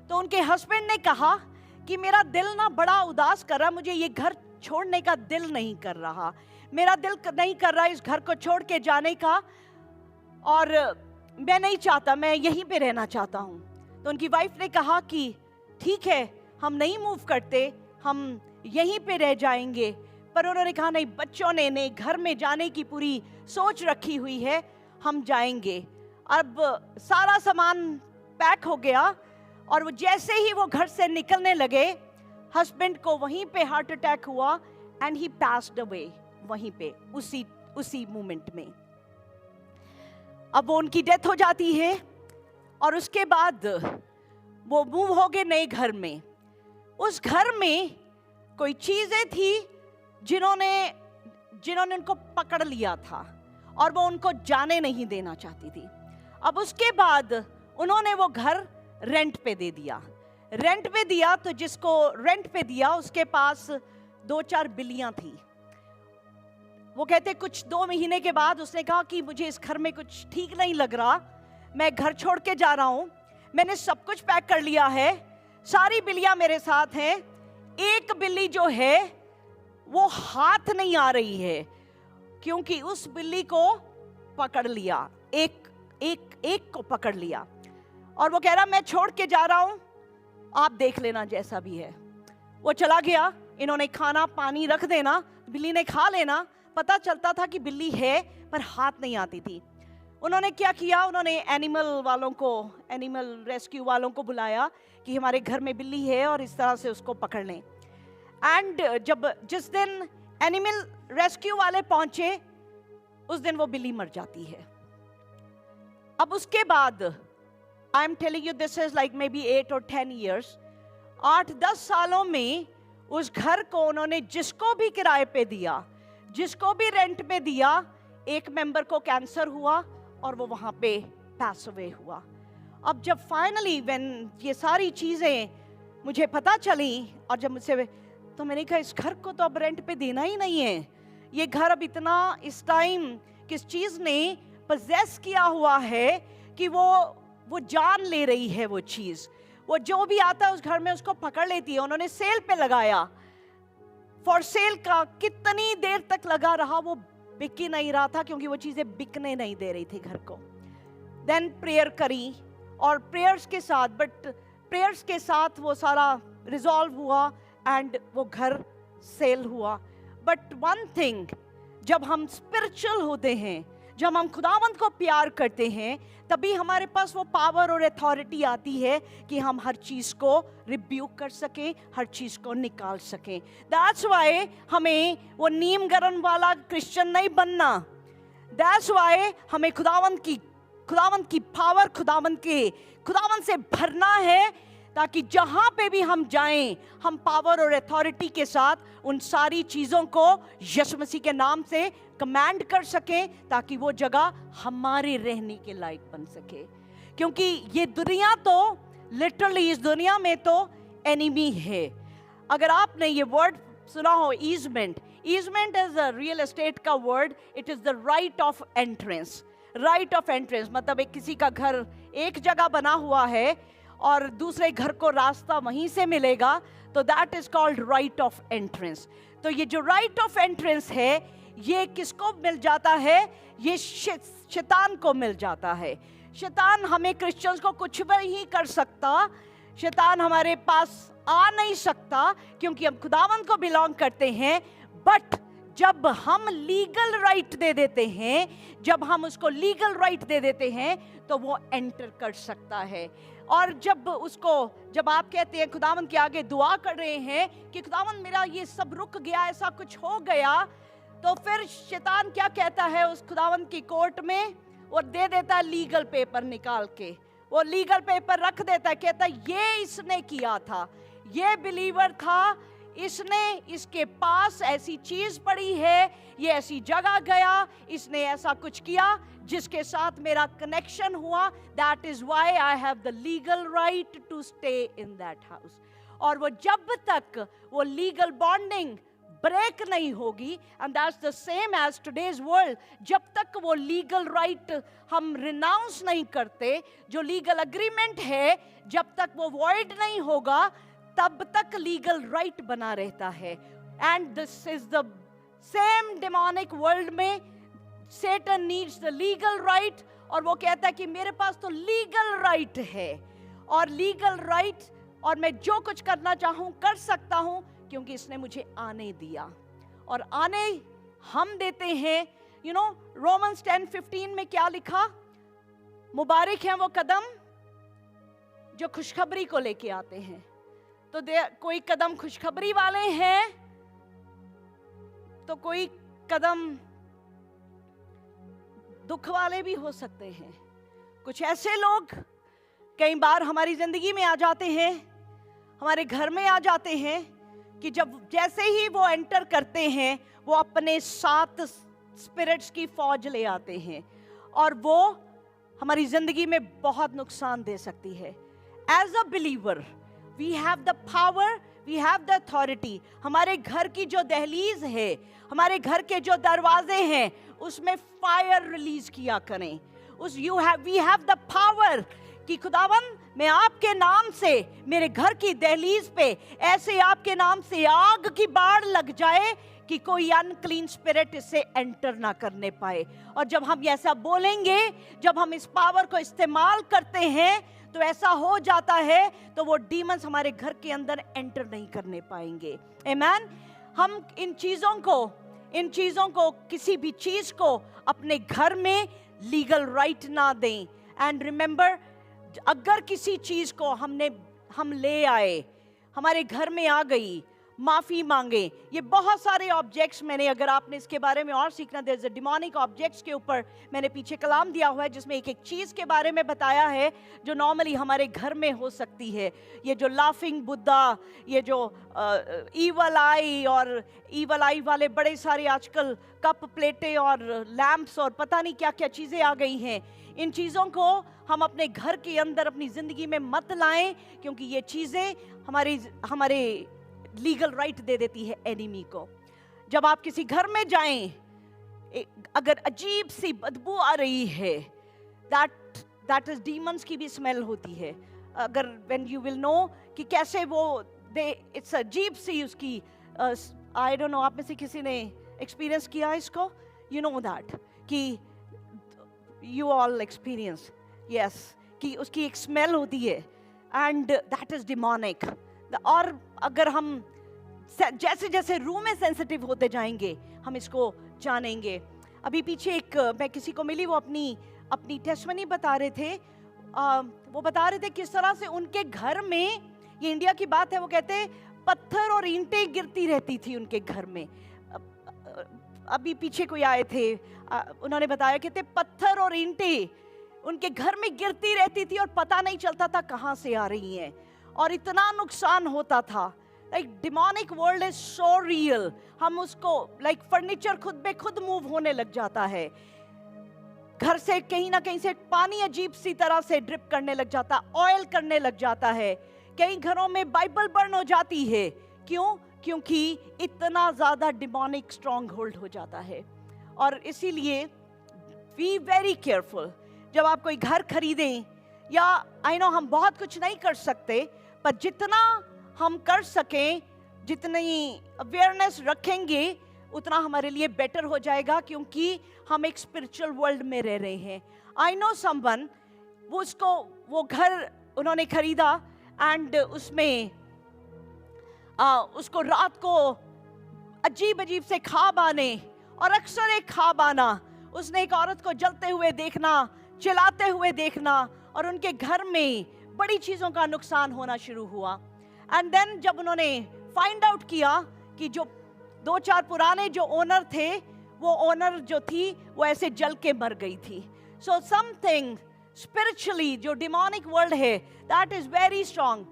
तो उनके हस्बैंड ने कहा कि मेरा दिल ना बड़ा उदास कर रहा, मुझे ये घर छोड़ने का दिल नहीं कर रहा, मेरा दिल नहीं कर रहा इस घर को छोड़ के जाने का, और मैं नहीं चाहता, मैं यहीं पे रहना चाहता हूँ। तो उनकी वाइफ ने कहा कि ठीक है, हम नहीं मूव करते, हम यहीं पे रह जाएंगे। पर उन्होंने कहा नहीं, बच्चों ने घर में जाने की पूरी सोच रखी हुई है, हम जाएंगे। अब सारा सामान पैक हो गया, और वो जैसे ही वो घर से निकलने लगे, हस्बैंड को वहीं पे हार्ट अटैक हुआ, एंड ही पास्ड अवे वहीं पे, उसी मोमेंट में। अब वो उनकी डेथ हो जाती है, और उसके बाद वो मूव हो गए नए घर में। उस घर में कोई चीजें थी जिन्होंने उनको पकड़ लिया था, और वो उनको जाने नहीं देना चाहती थी। अब उसके बाद उन्होंने वो घर रेंट पे दे दिया। रेंट पे दिया तो जिसको रेंट पे दिया उसके पास 2-4 बिल्लियां थी। वो कहते कुछ 2 महीने के बाद उसने कहा कि मुझे इस घर में कुछ ठीक नहीं लग रहा, मैं घर छोड़ के जा रहा हूं, मैंने सब कुछ पैक कर लिया है, सारी बिल्लियां मेरे साथ हैं, एक बिल्ली जो है वो हाथ नहीं आ रही है, क्योंकि उस बिल्ली को पकड़ लिया, एक को पकड़ लिया। और वो कह रहा मैं छोड़ के जा रहा हूं, आप देख लेना जैसा भी है। वो चला गया, इन्होंने खाना पानी रख देना, बिल्ली ने खा लेना, पता चलता था कि बिल्ली है पर हाथ नहीं आती थी। उन्होंने क्या किया, उन्होंने एनिमल रेस्क्यू वालों को बुलाया कि हमारे घर में बिल्ली है और इस तरह से उसको पकड़ लें। एंड जिस दिन एनिमल रेस्क्यू वाले पहुंचे, उस दिन वो बिल्ली मर जाती है। अब उसके बाद I am telling you, this is like may be 8 or 10 years, 8-10 सालों में उस घर को उन्होंने जिसको भी किराए पे दिया, जिसको भी रेंट पे दिया, एक मेंबर को कैंसर हुआ और वो वहां पे पास अवे हुआ। अब जब फाइनली व्हेन ये सारी चीज़ें मुझे पता चली और जब मुझसे, तो मैंने कहा इस घर को तो अब रेंट पे देना ही नहीं है। ये घर अब इतना इस टाइम किस चीज़ ने पजेस किया हुआ है कि वो जान ले रही है। वो चीज़, वो जो भी आता है उस घर में उसको पकड़ लेती है। उन्होंने सेल पे लगाया, फॉर सेल का कितनी देर तक लगा रहा, वो बिक ही नहीं रहा था क्योंकि वो चीज़ें बिकने नहीं दे रही थी घर को। देन प्रेयर करी और प्रेयर्स के साथ वो सारा रिजॉल्व हुआ एंड वो घर सेल हुआ। बट वन थिंग, जब हम स्पिरिचुअल होते हैं, जब हम खुदावंद को प्यार करते हैं, तभी हमारे पास वो पावर और अथॉरिटी आती है कि हम हर चीज़ को रिब्यूक कर सकें, हर चीज़ को निकाल सकें। दैट्स वाई हमें वो नीम गरम वाला क्रिश्चियन नहीं बनना। दैट्स वाई हमें खुदावंद की पावर, खुदावंद से भरना है, ताकि जहाँ पे भी हम जाएं, हम पावर और अथॉरिटी के साथ उन सारी चीज़ों को यीशु मसीह के नाम से कमांड कर सकें, ताकि वो जगह हमारे रहने के लायक बन सके। क्योंकि ये दुनिया तो लिटरली, इस दुनिया में तो एनिमी है। अगर आपने ये वर्ड सुना हो, easement is a real estate का word. It is the right of entrance. Right of entrance मतलब एक किसी का घर एक जगह बना हुआ है और दूसरे घर को रास्ता वहीं से मिलेगा, तो that is called right of entrance. तो ये जो राइट ऑफ एंट्रेंस है, ये किसको मिल जाता है? ये शैतान को मिल जाता है। शैतान हमें क्रिश्चियंस को कुछ भी नहीं कर सकता। शैतान हमारे पास आ नहीं सकता क्योंकि हम खुदावंद को बिलोंग करते हैं। बट जब हम लीगल राइट दे देते हैं, जब हम उसको लीगल राइट दे देते हैं, तो वो एंटर कर सकता है। और जब आप कहते हैं, खुदावंद के आगे दुआ कर रहे हैं कि खुदावंद मेरा ये सब रुक गया, ऐसा कुछ हो गया, तो फिर शैतान क्या कहता है उस खुदावंद की कोर्ट में? वो दे देता है लीगल पेपर निकाल के, वो लीगल पेपर रख देता है, कहता है ये इसने किया था, ये बिलीवर था, इसके पास ऐसी चीज पड़ी है, ये ऐसी जगह गया, इसने ऐसा कुछ किया जिसके साथ मेरा कनेक्शन हुआ। That is why I have the legal right to stay in that house. और वो जब तक वो लीगल बॉन्डिंग ब्रेक नहीं होगी, and that's the same as today's world, जब तक वो लीगल राइट हम रिनाउंस नहीं करते, जो लीगल अग्रीमेंट है, जब तक वो वॉइड नहीं होगा, तब तक लीगल राइट बना रहता है। And this is the same demonic world में सेटन नीड्स द लीगल राइट, और वो कहता है कि मेरे पास तो लीगल राइट है, और लीगल राइट, और मैं जो कुछ करना चाहूं कर सकता हूं क्योंकि इसने मुझे आने दिया। और आने हम देते हैं। यू नो, रोमन्स 10:15 में क्या लिखा? मुबारक हैं वो कदम जो खुशखबरी को लेके आते हैं। तो कोई कदम खुशखबरी वाले हैं, तो कोई कदम दुख वाले भी हो सकते हैं। कुछ ऐसे लोग कई बार हमारी जिंदगी में आ जाते हैं, हमारे घर में आ जाते हैं, कि जैसे ही वो एंटर करते हैं, वो अपने साथ स्पिरिट्स की फौज ले आते हैं, और वो हमारी जिंदगी में बहुत नुकसान दे सकती है। As a believer we have the power, we have the authority. हमारे घर की जो दहलीज है, हमारे घर के जो दरवाजे हैं, उसमें फायर रिलीज किया करें। वी हैव द पावर कि खुदावन, मैं आपके नाम से मेरे घर की दहलीज पे ऐसे आपके नाम से आग की बाढ़ लग जाए कि कोई अनक्लीन स्पिरिट इससे एंटर ना करने पाए। और जब हम ऐसा बोलेंगे, जब हम इस पावर को इस्तेमाल करते हैं, तो ऐसा हो जाता है, तो वो डीमंस हमारे घर के अंदर एंटर नहीं करने पाएंगे। आमीन। हम इन चीजों को किसी भी चीज को अपने घर में लीगल राइट ना दें। एंड रिमेंबर, अगर किसी चीज को हम ले आए, हमारे घर में आ गई, माफी मांगे। ये बहुत सारे ऑब्जेक्ट्स मैंने, अगर आपने इसके बारे में और सीखना, there is a demonic objects के ऊपर मैंने पीछे कलाम दिया हुआ है जिसमें एक एक चीज के बारे में बताया है जो नॉर्मली हमारे घर में हो सकती है। ये जो लाफिंग बुद्धा, ये जो ईवल आई, और ईवल आई वाले बड़े सारे आजकल कप प्लेटें और लैंप्स और पता नहीं क्या क्या चीजें आ गई हैं। इन चीजों को हम अपने घर के अंदर अपनी जिंदगी में मत लाएं, क्योंकि ये चीजें हमारे लीगल राइट दे देती है एनिमी को। जब आप किसी घर में जाएं, अगर अजीब सी बदबू आ रही है, दैट इज डीमंस की भी स्मेल होती है। अगर व्हेन यू विल नो कि कैसे वो इट्स अजीब सी उसकी, आई डोंट नो, आप में से किसी ने एक्सपीरियंस किया इसको, यू नो दैट कि यू ऑल एक्सपीरियंस, यस, कि उसकी एक स्मेल होती है एंड दैट इज डिमोनिक। और अगर हम जैसे जैसे रूम में सेंसिटिव होते जाएंगे हम इसको जानेंगे। अभी पीछे एक मैं किसी को मिली, वो अपनी टेस्टमनी बता रहे थे। वो बता रहे थे किस तरह से उनके घर में, ये इंडिया की बात है, वो कहते पत्थर और ईंटें गिरती रहती थी उनके घर में। अभी पीछे कोई आए थे, उन्होंने बताया कहते पत्थर और ईंटें उनके घर में गिरती रहती थी और पता नहीं चलता था कहाँ से आ रही हैं, और इतना नुकसान होता था। Like demonic world is so real. हम उसको लाइक फर्नीचर खुद पे खुद मूव होने लग जाता है। घर से कहीं ना कहीं से पानी अजीब सी तरह से ड्रिप करने लग जाता, ऑयल करने लग जाता है। कई घरों में बाइबल बर्न हो जाती है। क्यों? क्योंकि इतना ज्यादा डिमोनिक स्ट्रॉन्ग होल्ड हो जाता है। और इसीलिए बी वेरी केयरफुल जब आप कोई घर खरीदें, या आई नो हम बहुत कुछ नहीं कर सकते, पर जितना हम कर सकें, जितनी अवेयरनेस रखेंगे उतना हमारे लिए बेटर हो जाएगा, क्योंकि हम एक स्पिरिचुअल वर्ल्ड में रह रहे हैं। आई नो समवन, वो घर उन्होंने खरीदा एंड उसमें उसको रात को अजीब अजीब से ख्वाब आने, और अक्सर एक ख्वाब आना, उसने एक औरत को जलते हुए देखना, चिल्लाते हुए देखना, और उनके घर में बड़ी चीजों का नुकसान होना शुरू हुआ। एंड देन जब उन्होंने फाइंड आउट किया कि जो 2-4 पुराने जो ओनर थे, वो ओनर जो थी वो ऐसे जल के मर गई थी। सो समथिंग स्पिरिचुअली जो डिमोनिक वर्ल्ड है, दैट इज वेरी स्ट्रॉन्ग।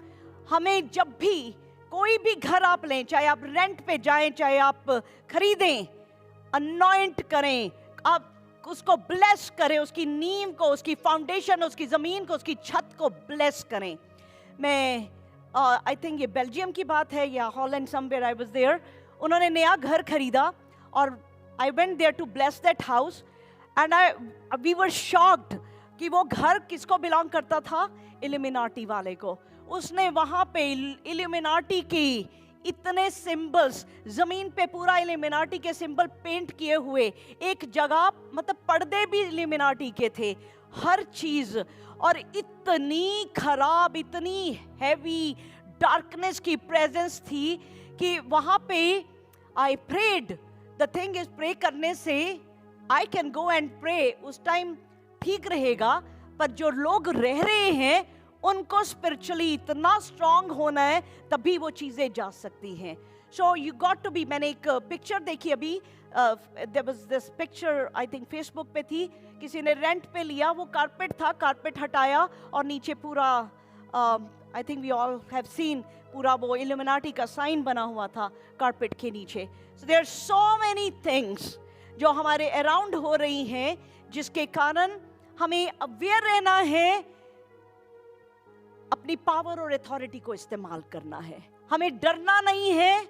हमें जब भी कोई भी घर आप लें, चाहे आप रेंट पे जाएं, चाहे आप खरीदें, अनॉइंट करें, आप उसको ब्लेस करें, उसकी नींव को, उसकी फाउंडेशन, उसकी ज़मीन को, उसकी छत को ब्लेस करें। मैं आई थिंक ये बेल्जियम की बात है या Holland, somewhere I was there. उन्होंने नया घर खरीदा और I went there to bless that house and we were shocked कि वो घर किसको बिलोंग करता था? इल्यूमिनाटी वाले को। उसने वहाँ पे इल्यूमिनाटी की इतने सिंबल्स, जमीन पे पूरा इल्यूमिनाटी के सिंबल पेंट किए हुए, एक जगह मतलब पर्दे भी इल्यूमिनाटी के थे, हर चीज, और इतनी खराब, इतनी हैवी डार्कनेस की प्रेजेंस थी कि वहां पे I prayed. The thing is, pray करने से I can go and pray, उस टाइम ठीक रहेगा, पर जो लोग रह रहे हैं उनको स्पिरिचुअली इतना स्ट्रांग होना है, तभी वो चीजें जा सकती हैं। So you got to be. मैंने एक पिक्चर देखी अभी, there was this picture, I think Facebook पे थी, किसी ने रेंट पे लिया, वो कारपेट था, कारपेट हटाया और नीचे पूरा I think we all have seen, पूरा वो इल्यूमिनाटी का साइन बना हुआ था कारपेट के नीचे। So there are so many things जो हमारे अराउंड हो रही हैं, जिसके कारण हमें अवेयर रहना है, अपनी पावर और अथॉरिटी को इस्तेमाल करना है। हमें डरना नहीं है,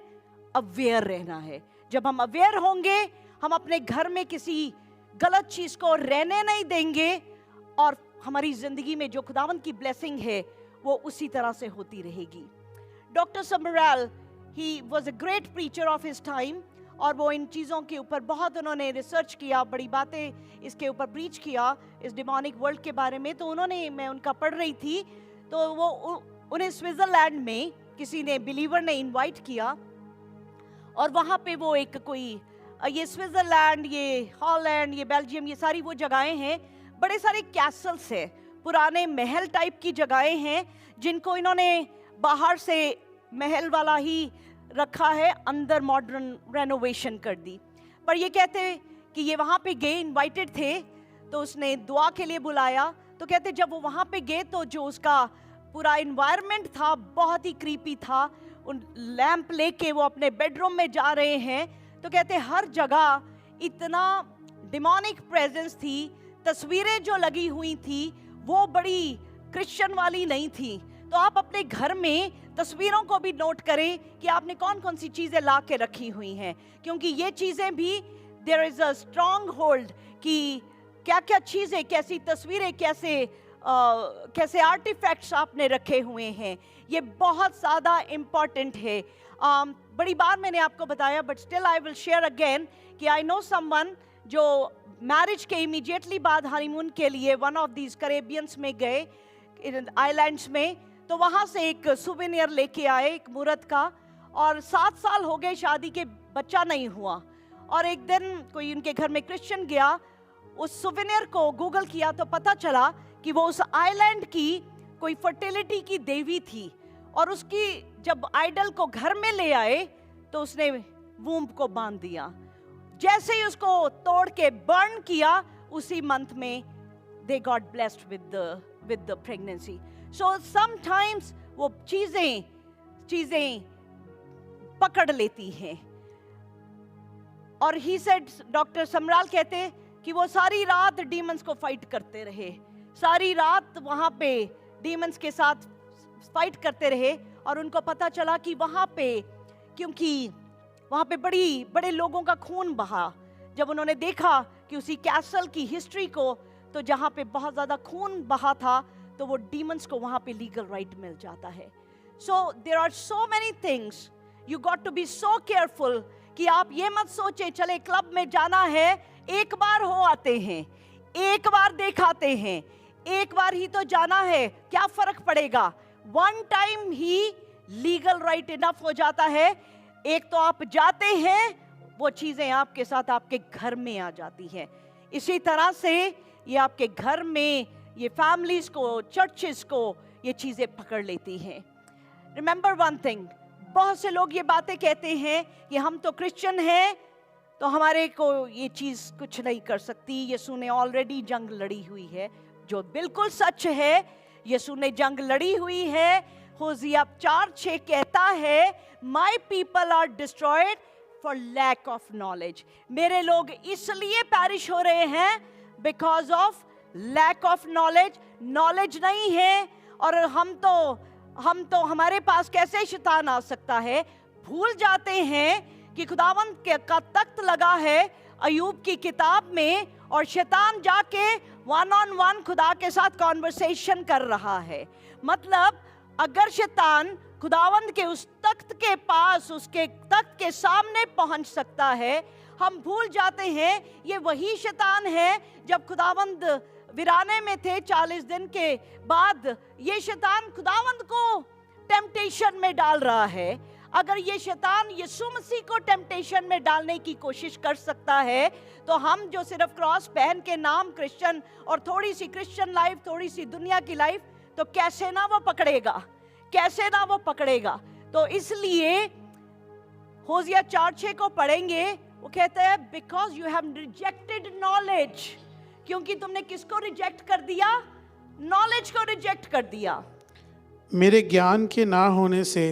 अवेयर रहना है। जब हम अवेयर होंगे, हम अपने घर में किसी गलत चीज को रहने नहीं देंगे, और हमारी जिंदगी में जो खुदावंद की ब्लेसिंग है वो उसी तरह से होती रहेगी। Doctor Sumrall, he was a great preacher of his time, और वो इन चीज़ों के ऊपर बहुत उन्होंने रिसर्च किया, बड़ी बातें इसके ऊपर प्रीच किया, इस डिमोनिक वर्ल्ड के बारे में। तो उन्होंने, मैं उनका पढ़ रही थी, तो वो उन्हें स्विट्जरलैंड में किसी ने, बिलीवर ने इनवाइट किया, और वहाँ पे वो एक कोई, ये स्विट्जरलैंड, ये हॉलैंड, ये बेल्जियम, ये सारी वो जगहें हैं, बड़े सारे कैसल्स हैं, पुराने महल टाइप की जगहें हैं, जिनको इन्होंने बाहर से महल वाला ही रखा है, अंदर मॉडर्न रेनोवेशन कर दी। पर ये कहते कि ये वहाँ पे गए, इनवाइटेड थे, तो उसने दुआ के लिए बुलाया। तो कहते जब वो वहाँ पे गए तो जो उसका पूरा इन्वायरमेंट था बहुत ही क्रीपी था। उन लैंप लेके वो अपने बेडरूम में जा रहे हैं, तो कहते हर जगह इतना डिमोनिक प्रेजेंस थी। तस्वीरें जो लगी हुई थी वो बड़ी क्रिश्चियन वाली नहीं थी। तो आप अपने घर में तस्वीरों को भी नोट करें कि आपने कौन कौन सी चीज़ें ला के रखी हुई हैं, क्योंकि ये चीज़ें भी there is a strong hold कि क्या क्या चीज़ें, कैसी तस्वीरें, कैसे आर्टिफैक्ट्स आपने रखे हुए हैं। ये बहुत ज़्यादा इम्पॉर्टेंट है। बड़ी बार मैंने आपको बताया, but still I will share again कि आई नो समवन जो मैरिज के इमीडिएटली बाद हनीमून के लिए वन ऑफ दीज करेबियंस में गए, आइलैंड्स में। तो वहाँ से एक सुवेनियर लेके आए, एक मूर्त का, और 7 साल हो गए शादी के, बच्चा नहीं हुआ। और एक दिन कोई उनके घर में क्रिश्चियन गया, उस सुवेनियर को गूगल किया तो पता चला कि वो उस आइलैंड की कोई फर्टिलिटी की देवी थी। और उसकी जब आइडल को घर में ले आए तो उसने वूम्ब को बांध दिया। जैसे ही उसको तोड़ के बर्न किया, उसी मंथ में they got blessed with the pregnancy. So sometimes वो चीजें पकड़ लेती हैं। और ही सेड, डॉक्टर समराल कहते कि वो सारी रात डीमंस को फाइट करते रहे, सारी रात वहां पे डीमंस के साथ फाइट करते रहे। और उनको पता चला कि वहां पे, क्योंकि वहां पे बड़े लोगों का खून बहा। जब उन्होंने देखा कि उसी कैसल की हिस्ट्री को, तो जहां पे बहुत ज्यादा खून बहा था, तो वो डीमंस को वहां पे लीगल राइट मिल जाता है। So there are so many things, you got to be so careful कि आप ये मत सोचे चले क्लब में जाना है, एक बार हो आते हैं, एक बार देखाते हैं, एक बार ही तो जाना है, क्या फर्क पड़ेगा। वन टाइम ही लीगल राइट इनफ हो जाता है। एक तो आप जाते हैं, वो चीजें आपके साथ आपके घर में आ जाती हैं। इसी तरह से ये आपके घर में, ये फैमिलीज को, चर्चेस को ये चीजें पकड़ लेती हैं। रिमेंबर वन थिंग, बहुत से लोग ये बातें कहते हैं कि हम तो क्रिश्चियन हैं तो हमारे को ये चीज कुछ नहीं कर सकती, यीशु ने ऑलरेडी जंग लड़ी हुई है, जो बिल्कुल सच है। यीशु ने जंग लड़ी हुई है। होसिया 4:6 कहता है, my people are destroyed for lack of knowledge. मेरे लोग इसलिए पैरिश हो रहे हैं because of lack of knowledge. Knowledge नहीं है। और हम तो हमारे पास कैसे शैतान आ सकता है। भूल जाते हैं कि खुदावंद का तख्त लगा है अय्यूब की किताब में, और शैतान जाके 1-on-1 खुदा के साथ कॉन्वर्सेशन कर रहा है। मतलब अगर शैतान खुदावंद के उस तख्त के पास, उसके तख्त के सामने पहुंच सकता है, हम भूल जाते हैं ये वही शैतान है जब खुदावंद वीराने में थे 40 दिन के बाद। ये शैतान खुदावंद को टेम्पटेशन में डाल रहा है। अगर ये शैतान यीशु मसीह को टेम्पटेशन में डालने की कोशिश कर सकता है, तो हम जो सिर्फ क्रॉस पहन के नाम क्रिश्चियन और थोड़ी सी क्रिश्चियन लाइफ, थोड़ी सी दुनिया की लाइफ, तो कैसे ना वो पकड़ेगा, कैसे ना वो पकड़ेगा। तो इसलिए होसिया 4:6 को पढ़ेंगे, वो कहता है because you have rejected knowledge. क्योंकि तुमने किसको रिजेक्ट कर दिया? नॉलेज को रिजेक्ट कर दिया। मेरे ज्ञान के ना होने से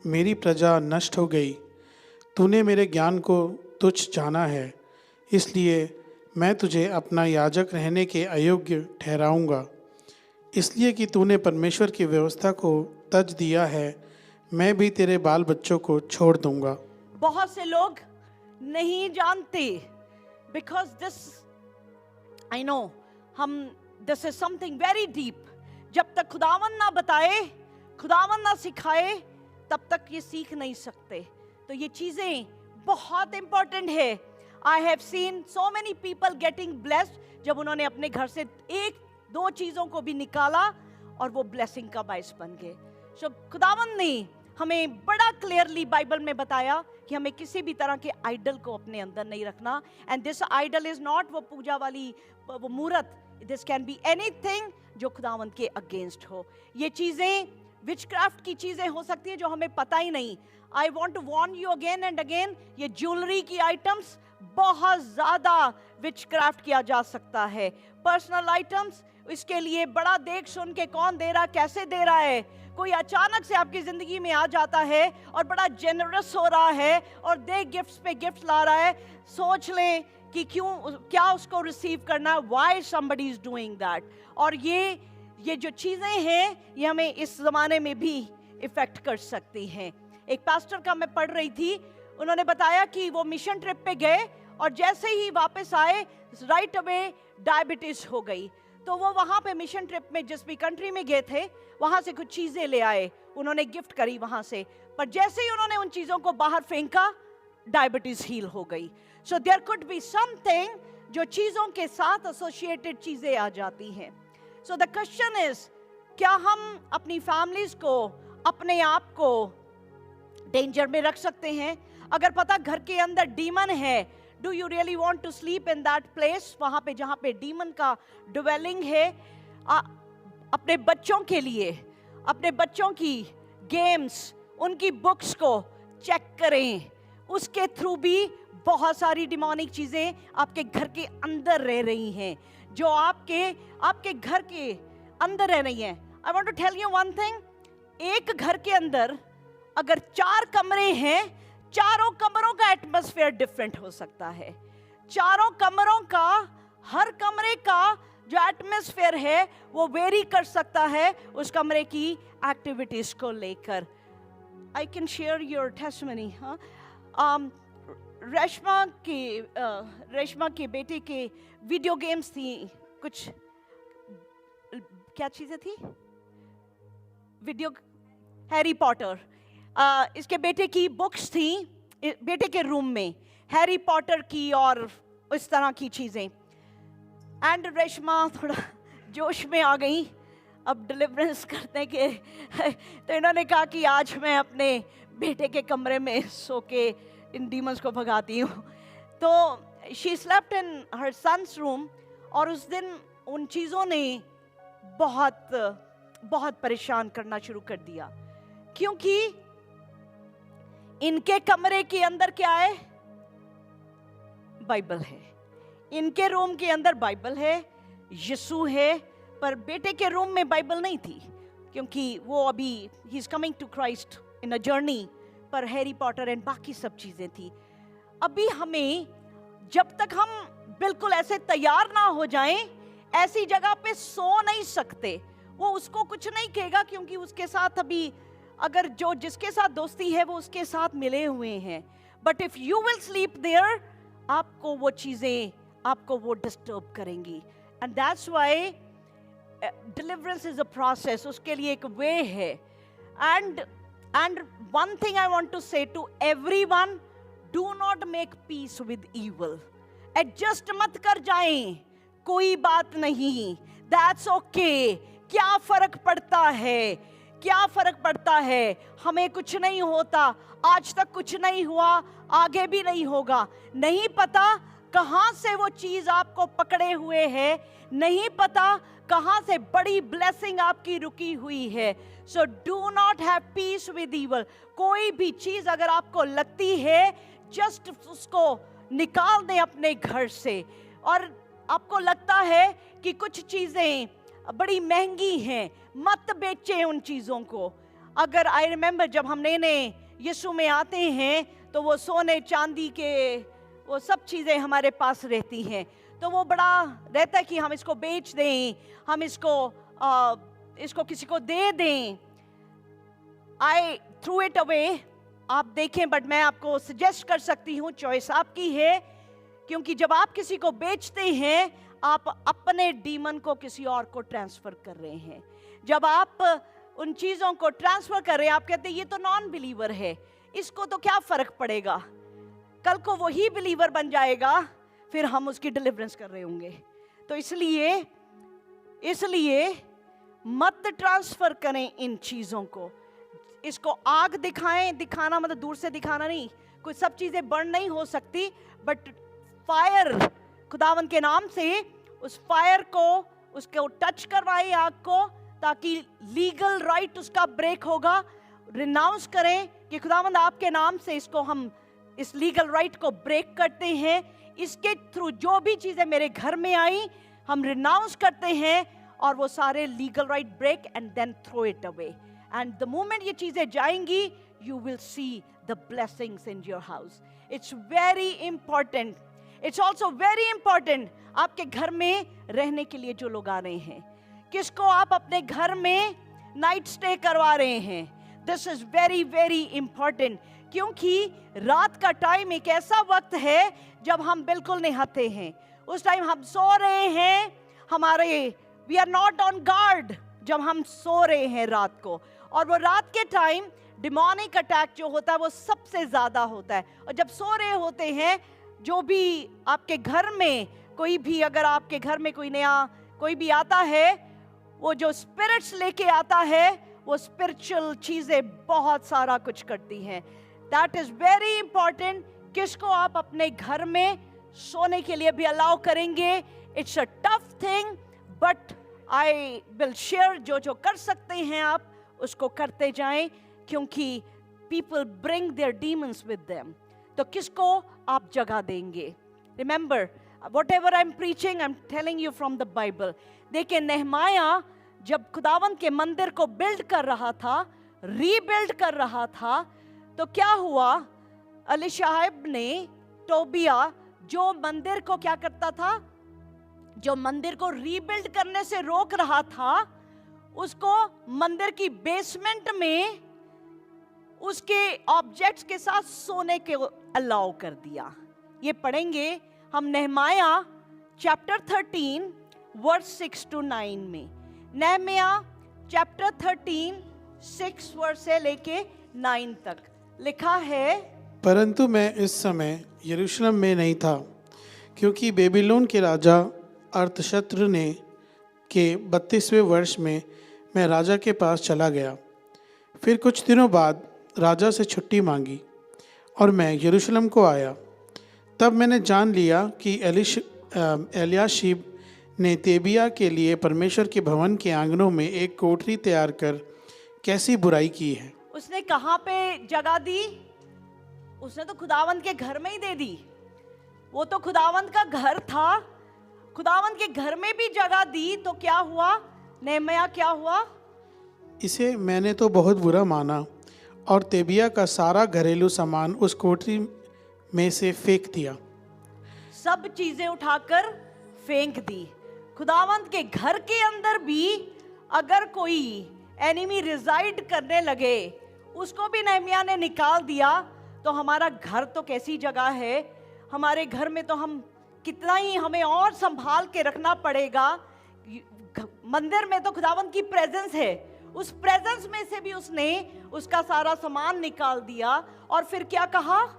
मेरी प्रजा नष्ट हो गई। तूने मेरे ज्ञान को तुच्छ जाना है, इसलिए मैं तुझे अपना याजक रहने के अयोग्य ठहराऊंगा। इसलिए कि तूने परमेश्वर की व्यवस्था को तज दिया है, मैं भी तेरे बाल बच्चों को छोड़ दूंगा। बहुत से लोग नहीं जानते, because this I know, this is something very deep. जब तक खुदावन ना बताए, खुदावन ना सिखाए, तब तक ये सीख नहीं सकते। तो ये चीजें बहुत इंपॉर्टेंट है। I have seen so many people getting blessed जब उन्होंने अपने घर से 1-2 चीजों को भी निकाला और वो ब्लेसिंग का बायस बन गए। सो खुदावन ने हमें बड़ा क्लियरली बाइबल में बताया कि हमें किसी भी तरह के आइडल को अपने अंदर नहीं रखना। And this idol is not वो पूजा वाली वो मूर्त, दिस कैन बी एनीथिंग जो खुदावंद के अगेंस्ट हो। ये चीजें विचक्राफ्ट की चीजें हो सकती है जो हमें पता ही नहीं। I want to warn you again and again, ये ज्वेलरी की आइटम्स बहुत ज्यादा विचक्राफ्ट किया जा सकता है। पर्सनल आइटम्स, इसके लिए बड़ा देख सुन के कौन दे रहा, कैसे दे रहा है। कोई अचानक से आपकी जिंदगी में आ जाता है और बड़ा जेनरस हो रहा है और दे गिफ्ट्स पे गिफ्ट्स ला रहा है, सोच लें कि क्या उसको रिसीव करना है, why somebody is doing that. और ये जो चीजें हैं ये हमें इस जमाने में भी इफेक्ट कर सकती हैं। एक पास्टर का मैं पढ़ रही थी, उन्होंने बताया कि वो मिशन ट्रिप पे गए और जैसे ही वापस आए राइट अवे डायबिटीज हो गई। तो वो वहां पे मिशन ट्रिप में जिस भी कंट्री में गए थे वहां से कुछ चीजें ले आए, उन्होंने गिफ्ट करी वहां से, पर जैसे ही उन्होंने उन चीजों को बाहर फेंका डायबिटीज हील हो गई। So there could be something जो चीजों के साथ एसोसिएटेड चीजें आ जाती हैं। सो द क्वेश्चन इज, क्या हम अपनी फैमिलीज को, अपने आप को डेंजर में रख सकते हैं? अगर पता घर के अंदर डीमन है, do you really want to sleep in that place, वहां पे जहां पे डीमन का डिवेलिंग है? अपने बच्चों के लिए, अपने बच्चों की गेम्स, उनकी बुक्स को चेक करें, उसके थ्रू भी बहुत सारी डिमोनिक चीजें आपके घर के अंदर रह रही हैं, जो आपके घर के अंदर रह रही हैं। I want to tell you one thing, एक घर के अंदर अगर 4 कमरे हैं, चारों कमरों का एटमॉस्फेयर डिफरेंट हो सकता है। चारों कमरों का, हर कमरे का जो एटमॉस्फेयर है वो वेरी कर सकता है उस कमरे की एक्टिविटीज को लेकर। I can share your testimony. Reshma के बेटे के वीडियो गेम्स थी, कुछ क्या चीजें थी, वीडियो हैरी पॉटर, इसके बेटे की बुक्स थी बेटे के रूम में, हैरी पॉटर की और इस तरह की चीजें। एंड रेशमा थोड़ा जोश में आ गई अब डिलीवरेंस करने के तो इन्होंने कहा कि आज मैं अपने बेटे के कमरे में सो के इन डीमंस को भगाती हूँ। तो she slept in her son's room, और उस दिन उन चीज़ों ने बहुत बहुत परेशान करना शुरू कर दिया, क्योंकि इनके कमरे के अंदर क्या है, बाइबल है। इनके रूम के अंदर बाइबल है, यीशु है, पर बेटे के रूम में बाइबल नहीं थी, क्योंकि वो अभी ही is coming to Christ in a journey, पर हैरी पॉटर एंड बाकी सब चीजें थी। अभी हमें, जब तक हम बिल्कुल ऐसे तैयार ना हो जाएं, ऐसी जगह पे सो नहीं सकते। वो उसको कुछ नहीं कहेगा, क्योंकि उसके साथ अभी अगर जो जिसके साथ दोस्ती है वो उसके साथ मिले हुए हैं। But if you will sleep there, आपको वो चीजें, आपको वो डिस्टर्ब करेंगी। And that's why deliverance is a process, उसके लिए एक वे है। And one thing I want to say to everyone, do not make peace with evil. Adjust मत कर जाएं, कोई बात नहीं, दैट्स ओके। क्या फर्क पड़ता है, क्या फर्क पड़ता है, हमें कुछ नहीं होता, आज तक कुछ नहीं हुआ, आगे भी नहीं होगा। नहीं पता कहां से वो चीज आपको पकड़े हुए है, नहीं पता कहां से बड़ी ब्लेसिंग आपकी रुकी हुई है। So do not have piece with evil. कोई भी चीज अगर आपको लगती है, जस्ट उसको निकाल दें अपने घर से। और आपको लगता है कि कुछ चीजें बड़ी महंगी हैं, मत बेचें उन चीजों को। अगर आई रिमेम्बर जब हम नए यीशु में आते हैं तो वो सोने चांदी के वो सब चीजें हमारे पास रहती हैं, तो वो बड़ा रहता है कि हम इसको बेच दें, हम इसको किसी को दे दें। आई थ्रू इट अवे। आप देखें, बट मैं आपको सजेस्ट कर सकती हूँ, चॉइस आपकी है, क्योंकि जब आप किसी को बेचते हैं आप अपने डीमन को किसी और को ट्रांसफर कर रहे हैं। जब आप उन चीजों को ट्रांसफर कर रहे हैं, आप कहते हैं ये तो नॉन बिलीवर है, इसको तो क्या फर्क पड़ेगा, कल को वही बिलीवर बन जाएगा, फिर हम उसकी डिलीवरेंस कर रहे होंगे। तो इसलिए मत ट्रांसफर करें इन चीजों को। इसको आग दिखाना मतलब दूर से दिखाना नहीं, कोई सब चीजें बर्न नहीं हो सकती, बट फायर खुदावन के नाम से उस फायर को, उसको टच करवाए आग को, ताकि लीगल राइट उसका ब्रेक होगा। रिनाउंस करें कि खुदावंद आपके नाम से इसको हम इस लीगल राइट को ब्रेक करते हैं। इसके थ्रू जो भी चीजें मेरे घर में आई हम रिनाउंस करते हैं और वो सारे legal right break and then throw it away. And the moment ये चीजें जाएंगी you will see the blessings in your house. It's very important. It's also very important आपके घर में रहने के लिए जो लोग आ रहे हैं, किसको आप अपने घर में नाइट स्टे करवा रहे हैं। This is very very important, क्योंकि रात का टाइम एक ऐसा वक्त है जब हम बिल्कुल निहत्थे हैं। उस टाइम हम सो रहे हैं, हमारे we are not on guard जब हम सो रहे हैं रात को। और वो रात के टाइम डिमोनिक अटैक जो होता है वो सबसे ज्यादा होता है। और जब सो रहे होते हैं, जो भी आपके घर में कोई भी, अगर आपके घर में कोई नया कोई भी आता है, वो जो स्पिरिट्स लेके आता है वो स्पिरिचुअल चीजें बहुत सारा कुछ करती हैं। That is very important. किसको आप अपने घर में सोने के लिए भी अलाउ करेंगे। It's a tough thing but I will share जो जो कर सकते हैं आप उसको करते जाएं, क्योंकि people bring their demons with them. तो किसको आप जगह देंगे। Remember whatever I'm preaching I'm telling you from the Bible। देखिए नेहमाया जब खुदावंद के मंदिर को बिल्ड कर रहा था, रीबिल्ड कर रहा था, तो क्या हुआ, एलीशाब ने टोबिया जो मंदिर को क्या करता था, जो मंदिर को रीबिल्ड करने से रोक रहा था, उसको मंदिर की बेसमेंट में उसके ऑब्जेक्ट्स के साथ सोने के अलाउ कर दिया। ये पढ़ेंगे हम नेहमाया चैप्टर 13 वर्स 6 to 9 में। नेहमिया चैप्टर 13 6 वर्स से लेके 9 तक लिखा है, परंतु मैं इस समय यरूशलेम में नहीं था, क्योंकि बेबीलोन के राजा अर्थशस्त्र ने के 32वें वर्ष में मैं राजा के पास चला गया। फिर कुछ दिनों बाद राजा से छुट्टी मांगी और मैं यरूशलेम को आया। तब मैंने जान लिया कि एलियाशीब ने तेबिया के लिए परमेश्वर के भवन के आंगनों में एक कोठरी तैयार कर कैसी बुराई की है। उसने कहाँ पे जगह दी, उसने तो खुदावंद के घर में ही दे दी। वो तो खुदावंद का घर था, खुदावंद के घर में भी जगह दी। तो क्या हुआ नेहमिया, क्या हुआ, इसे मैंने तो बहुत बुरा माना और तेबिया का सारा घरेलू सामान उस कोठरी में से फेंक दिया। सब चीजें उठाकर फेंक दी। खुदावंद के घर के अंदर भी अगर कोई एनिमी रिजाइड करने लगे, उसको भी नेहमिया ने निकाल दिया। तो हमारा घर तो कैसी जगह है, हमारे घर में तो हम कितना ही हमें और संभाल के रखना पड़ेगा। मंदिर में तो खुदावंद की प्रेजेंस है, उस प्रेजेंस में से भी उसने उसका सारा सामान निकाल दिया। और फिर क्या कहा,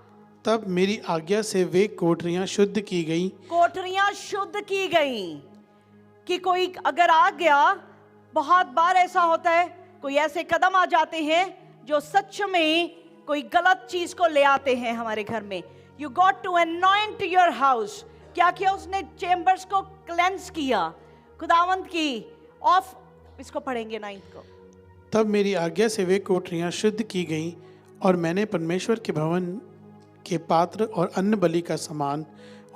तब मेरी आज्ञा से वे कोठरियां शुद्ध की गई। कोठरियां शुद्ध की गई। कि कोई अगर आ गया, बहुत बार ऐसा होता है, कोई ऐसे कदम आ जाते हैं जो सच में कोई गलत चीज को ले आते हैं हमारे घर में। You got to anoint your house. क्या किया उसने, चेम्बर्स को क्लेंस किया खुदावंद की ऑफ। इसको पढ़ेंगे 9 को। तब मेरी आज्ञा से वे कोठरियां शुद्ध की गईं और मैंने परमेश्वर के भवन के पात्र और अन्न बलि का सामान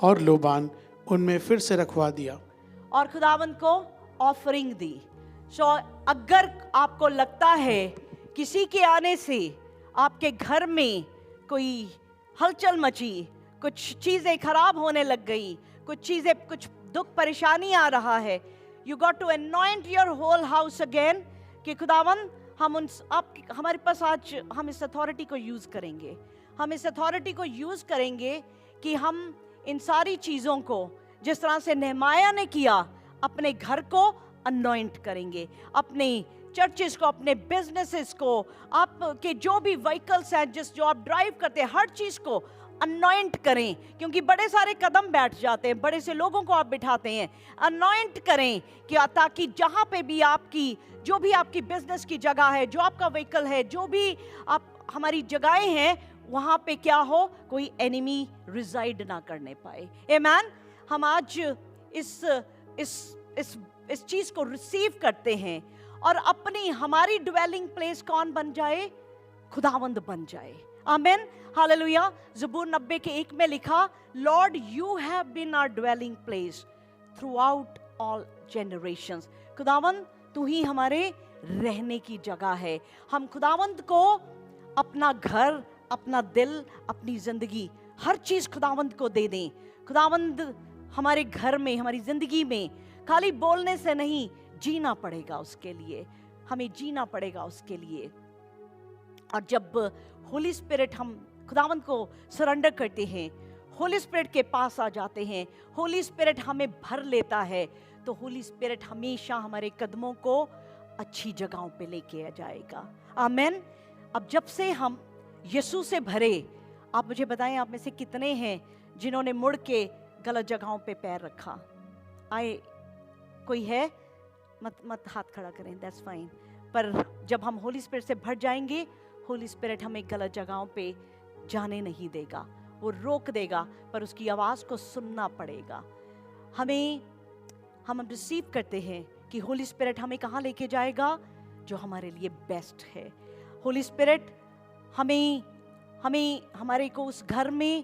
और लोबान उनमें फिर से रखवा दिया और खुदावंद को ऑफरिंग दी। सो अगर आपको लगता है किसी के आने से आपके घर में कोई हलचल मची, कुछ चीजें खराब होने लग गई, कुछ चीजें, कुछ दुख परेशानी आ रहा है, you got to anoint your whole house again. कि खुदावंद हम हमारे पास आज हम इस अथॉरिटी को यूज करेंगे, हम इस अथॉरिटी को यूज करेंगे कि हम इन सारी चीजों को जिस तरह से नेहमाया ने किया अपने घर को अनॉइंट करेंगे, अपने चर्चेस को, अपने बिजनेसेस को, आपके जो भी व्हीकल्स हैं, जो आप ड्राइव करते हैं, हर चीज को अनॉइंट करें। क्योंकि बड़े सारे कदम बैठ जाते हैं, बड़े से लोगों को आप बिठाते हैं। अनॉइंट करें कि ताकि जहां पे भी आपकी, जो भी आपकी बिजनेस की जगह है, जो आपका व्हीकल है, जो भी आप हमारी जगहें हैं, वहां पे क्या हो, कोई एनिमी रिजाइड ना करने पाए। आमीन। हम आज इस चीज को रिसीव करते हैं और अपनी हमारी ड्वेलिंग प्लेस कौन बन जाए? खुदावंद बन जाए। आमीन, हालेलुया। ज़बूर 90 के 1 में लिखा, Lord you have been our dwelling place throughout all generations. खुदावंद तू ही हमारे रहने की जगह है। हम खुदावंद को अपना घर, अपना दिल, अपनी जिंदगी, हर चीज खुदावंद को दे दें। खुदावंद हमारे घर में, हमारी जिंदगी में खाली बोलने से नहीं, जीना पड़ेगा उसके लिए, हमें जीना पड़ेगा उसके लिए। और जब होली स्पिरिट, हम खुदावंद को सरेंडर करते हैं, होली स्पिरिट के पास आ जाते हैं, होली स्पिरिट हमें भर लेता है, तो होली स्पिरिट हमेशा हमारे कदमों को अच्छी जगहों पे लेके आ जाएगा। आमीन। अब जब से हम यीशु से भरे, आप मुझे बताएं, आप में से कितने हैं जिन्होंने मुड़ के गलत जगहों पे पैर रखा? आए, कोई है? मत हाथ खड़ा करें, दैट्स फाइन। पर जब हम होली स्पिरिट से भर जाएंगे, होली स्पिरिट हमें गलत जगहों पे जाने नहीं देगा, वो रोक देगा, पर उसकी आवाज़ को सुनना पड़ेगा। हम रिसीव करते हैं कि होली स्पिरिट हमें कहाँ लेके जाएगा? जो हमारे लिए बेस्ट है। होली स्पिरिट हमें हमारे को उस घर में,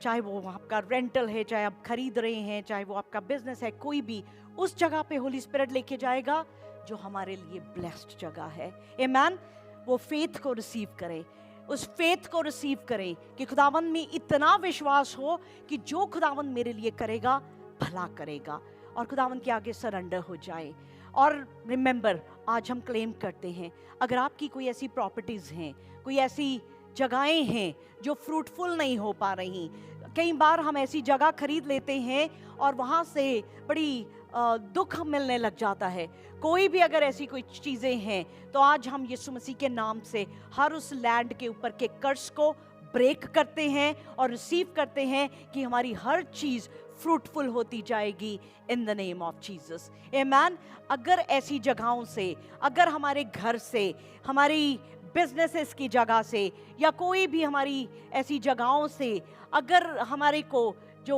चाहे वो आपका रेंटल है, चाहे आप खरीद रहे हैं, चाहे वो आपका बिजनेस है, कोई भी, उस जगह पे होली स्पिरिट लेके जाएगा जो हमारे लिए ब्लेस्ड जगह है। आमीन। वो फेथ को रिसीव करें, उस फेथ को रिसीव करें कि खुदावंद में इतना विश्वास हो कि जो खुदावंद मेरे लिए करेगा भला करेगा, और खुदावंद के आगे सरेंडर हो जाए। और रिमेंबर, आज हम क्लेम करते हैं, अगर आपकी कोई ऐसी प्रॉपर्टीज़ हैं, कोई ऐसी जगहें हैं जो फ्रूटफुल नहीं हो पा रही, कई बार हम ऐसी जगह खरीद लेते हैं और वहाँ से बड़ी दुख मिलने लग जाता है। कोई भी अगर ऐसी कोई चीज़ें हैं, तो आज हम यीशु मसीह के नाम से हर उस लैंड के ऊपर के कर्ज को ब्रेक करते हैं और रिसीव करते हैं कि हमारी हर चीज़ फ्रूटफुल होती जाएगी इन द नेम ऑफ जीसस। आमीन। अगर ऐसी जगहों से, अगर हमारे घर से, हमारी बिजनेसेस की जगह से, या कोई भी हमारी ऐसी जगहों से अगर हमारे को जो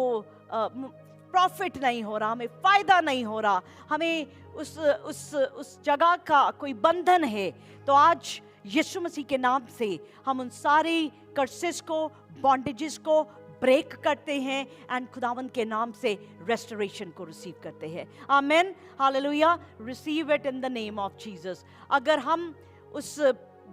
प्रॉफिट नहीं हो रहा, हमें फ़ायदा नहीं हो रहा, हमें उस जगह का कोई बंधन है, तो आज यीशु मसीह के नाम से हम उन सारे कर्सेस को, बॉन्डेजेस को ब्रेक करते हैं एंड खुदावंद के नाम से रेस्टोरेशन को रिसीव करते हैं। आमीन, hallelujah. Receive it in the name of Jesus. अगर हम उस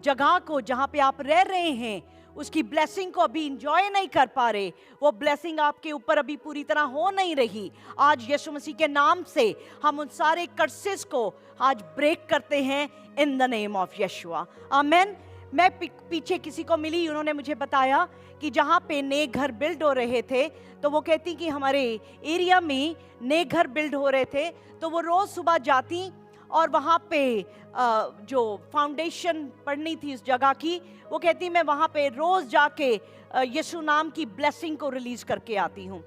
जगह को जहाँ पे आप रह रहे हैं, उसकी ब्लेसिंग को अभी इंजॉय नहीं कर पा रहे, वो ब्लेसिंग आपके ऊपर अभी पूरी तरह हो नहीं रही, आज यीशु मसीह के नाम से हम उन सारे कर्सेस को आज ब्रेक करते हैं इन द नेम ऑफ यशुआ। आमीन। मैं पीछे किसी को मिली, उन्होंने मुझे बताया कि जहाँ पे नए घर बिल्ड हो रहे थे, तो वो कहती कि हमारे एरिया में नए घर बिल्ड हो रहे थे, तो वो रोज़ सुबह जाती और वहाँ पे जो फाउंडेशन पढ़नी थी इस जगह की, वो कहती मैं वहाँ पे रोज़ जाके यीशु नाम की ब्लेसिंग को रिलीज़ करके आती हूँ।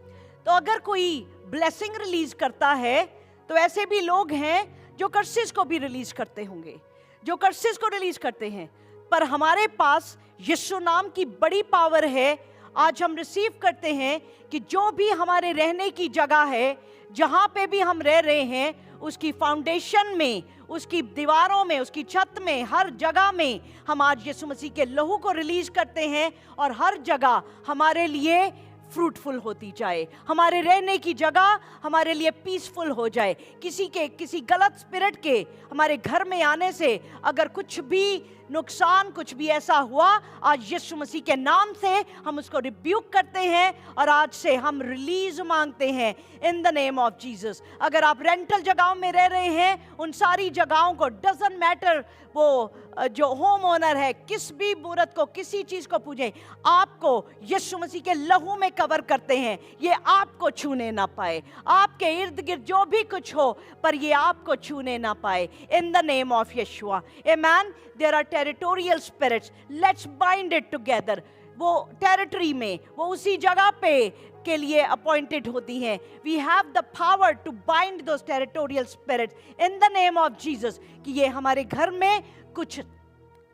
तो अगर कोई ब्लेसिंग रिलीज़ करता है, तो ऐसे भी लोग हैं जो कर्सेस को भी रिलीज़ करते होंगे, जो कर्सेस को रिलीज़ करते हैं। पर हमारे पास यीशु नाम की बड़ी पावर है। आज हम रिसीव करते हैं कि जो भी हमारे रहने की जगह है, जहाँ पे भी हम रह रहे हैं, उसकी फाउंडेशन में, उसकी दीवारों में, उसकी छत में, हर जगह में हम आज यीशु मसीह के लहू को रिलीज करते हैं और हर जगह हमारे लिए फ्रूटफुल होती जाए, हमारे रहने की जगह हमारे लिए पीसफुल हो जाए। किसी गलत स्पिरिट के हमारे घर में आने से अगर कुछ भी नुकसान, कुछ भी ऐसा हुआ, आज यीशु मसीह के नाम से हम उसको रिब्यूक करते हैं और आज से हम रिलीज मांगते हैं इन द नेम ऑफ जीसस। अगर आप रेंटल जगहों में रह रहे हैं, उन सारी जगहों को, डजंट मैटर वो जो होम ओनर है, किस भी मूरत को, किसी चीज को पूजें, आपको यीशु मसीह के लहू में कवर करते हैं, ये आपको छूने ना पाए, आपके इर्द गिर्द जो भी कुछ हो, पर ये आपको छूने ना पाए in the name of Yeshua. आमीन। There are territorial spirits, let's bind it together. वो टेरिटरी में, वो उसी जगह पे के लिए अपॉइंटेड होती हैं। We have the power to bind those territorial spirits in the name of Jesus, कि ये हमारे घर में कुछ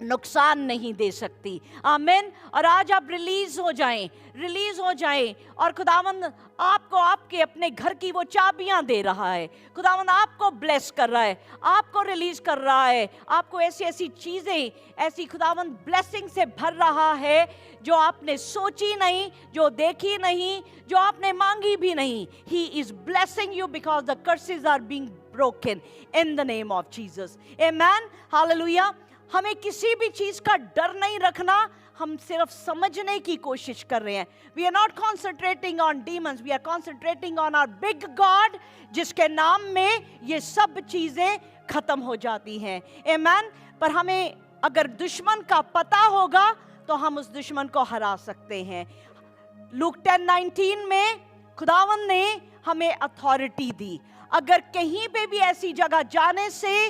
नुकसान नहीं दे सकती। आमीन। और आज आप रिलीज हो जाएं और खुदावंद आपको आपके अपने घर की वो चाबियां दे रहा है। खुदावंद आपको ब्लेस कर रहा है, आपको रिलीज कर रहा है, आपको ऐसी ऐसी चीजें, ऐसी खुदावंद ब्लेसिंग से भर रहा है जो आपने सोची नहीं, जो देखी नहीं, जो आपने मांगी भी नहीं। He is blessing you because the curses are being broken in the name of Jesus. Amen. Hallelujah. हमें किसी भी चीज का डर नहीं रखना, हम सिर्फ समझने की कोशिश कर रहे हैं। We are not concentrating on demons, we are concentrating on our big God, जिसके नाम में ये सब चीजें खत्म हो जाती हैं। आमीन। पर हमें अगर दुश्मन का पता होगा तो हम उस दुश्मन को हरा सकते हैं। लूक 10:19 में खुदावन ने हमें अथॉरिटी दी। अगर कहीं पे भी ऐसी जगह जाने से,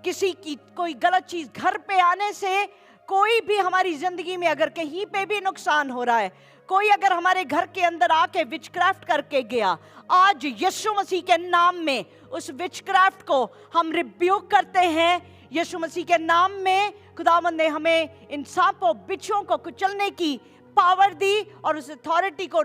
किसी की कोई गलत चीज घर पे आने से, कोई भी हमारी जिंदगी में अगर कहीं पे भी नुकसान हो रहा है, कोई अगर हमारे घर के अंदर आके विचक्राफ्ट करके गया, आज यीशु मसीह के नाम में उस विचक्राफ्ट को हम रिब्यूक करते हैं। यीशु मसीह के नाम में खुदावंद ने हमें इन सांपों बिच्छुओं को कुचलने की पावर दी और उस अथॉरिटी को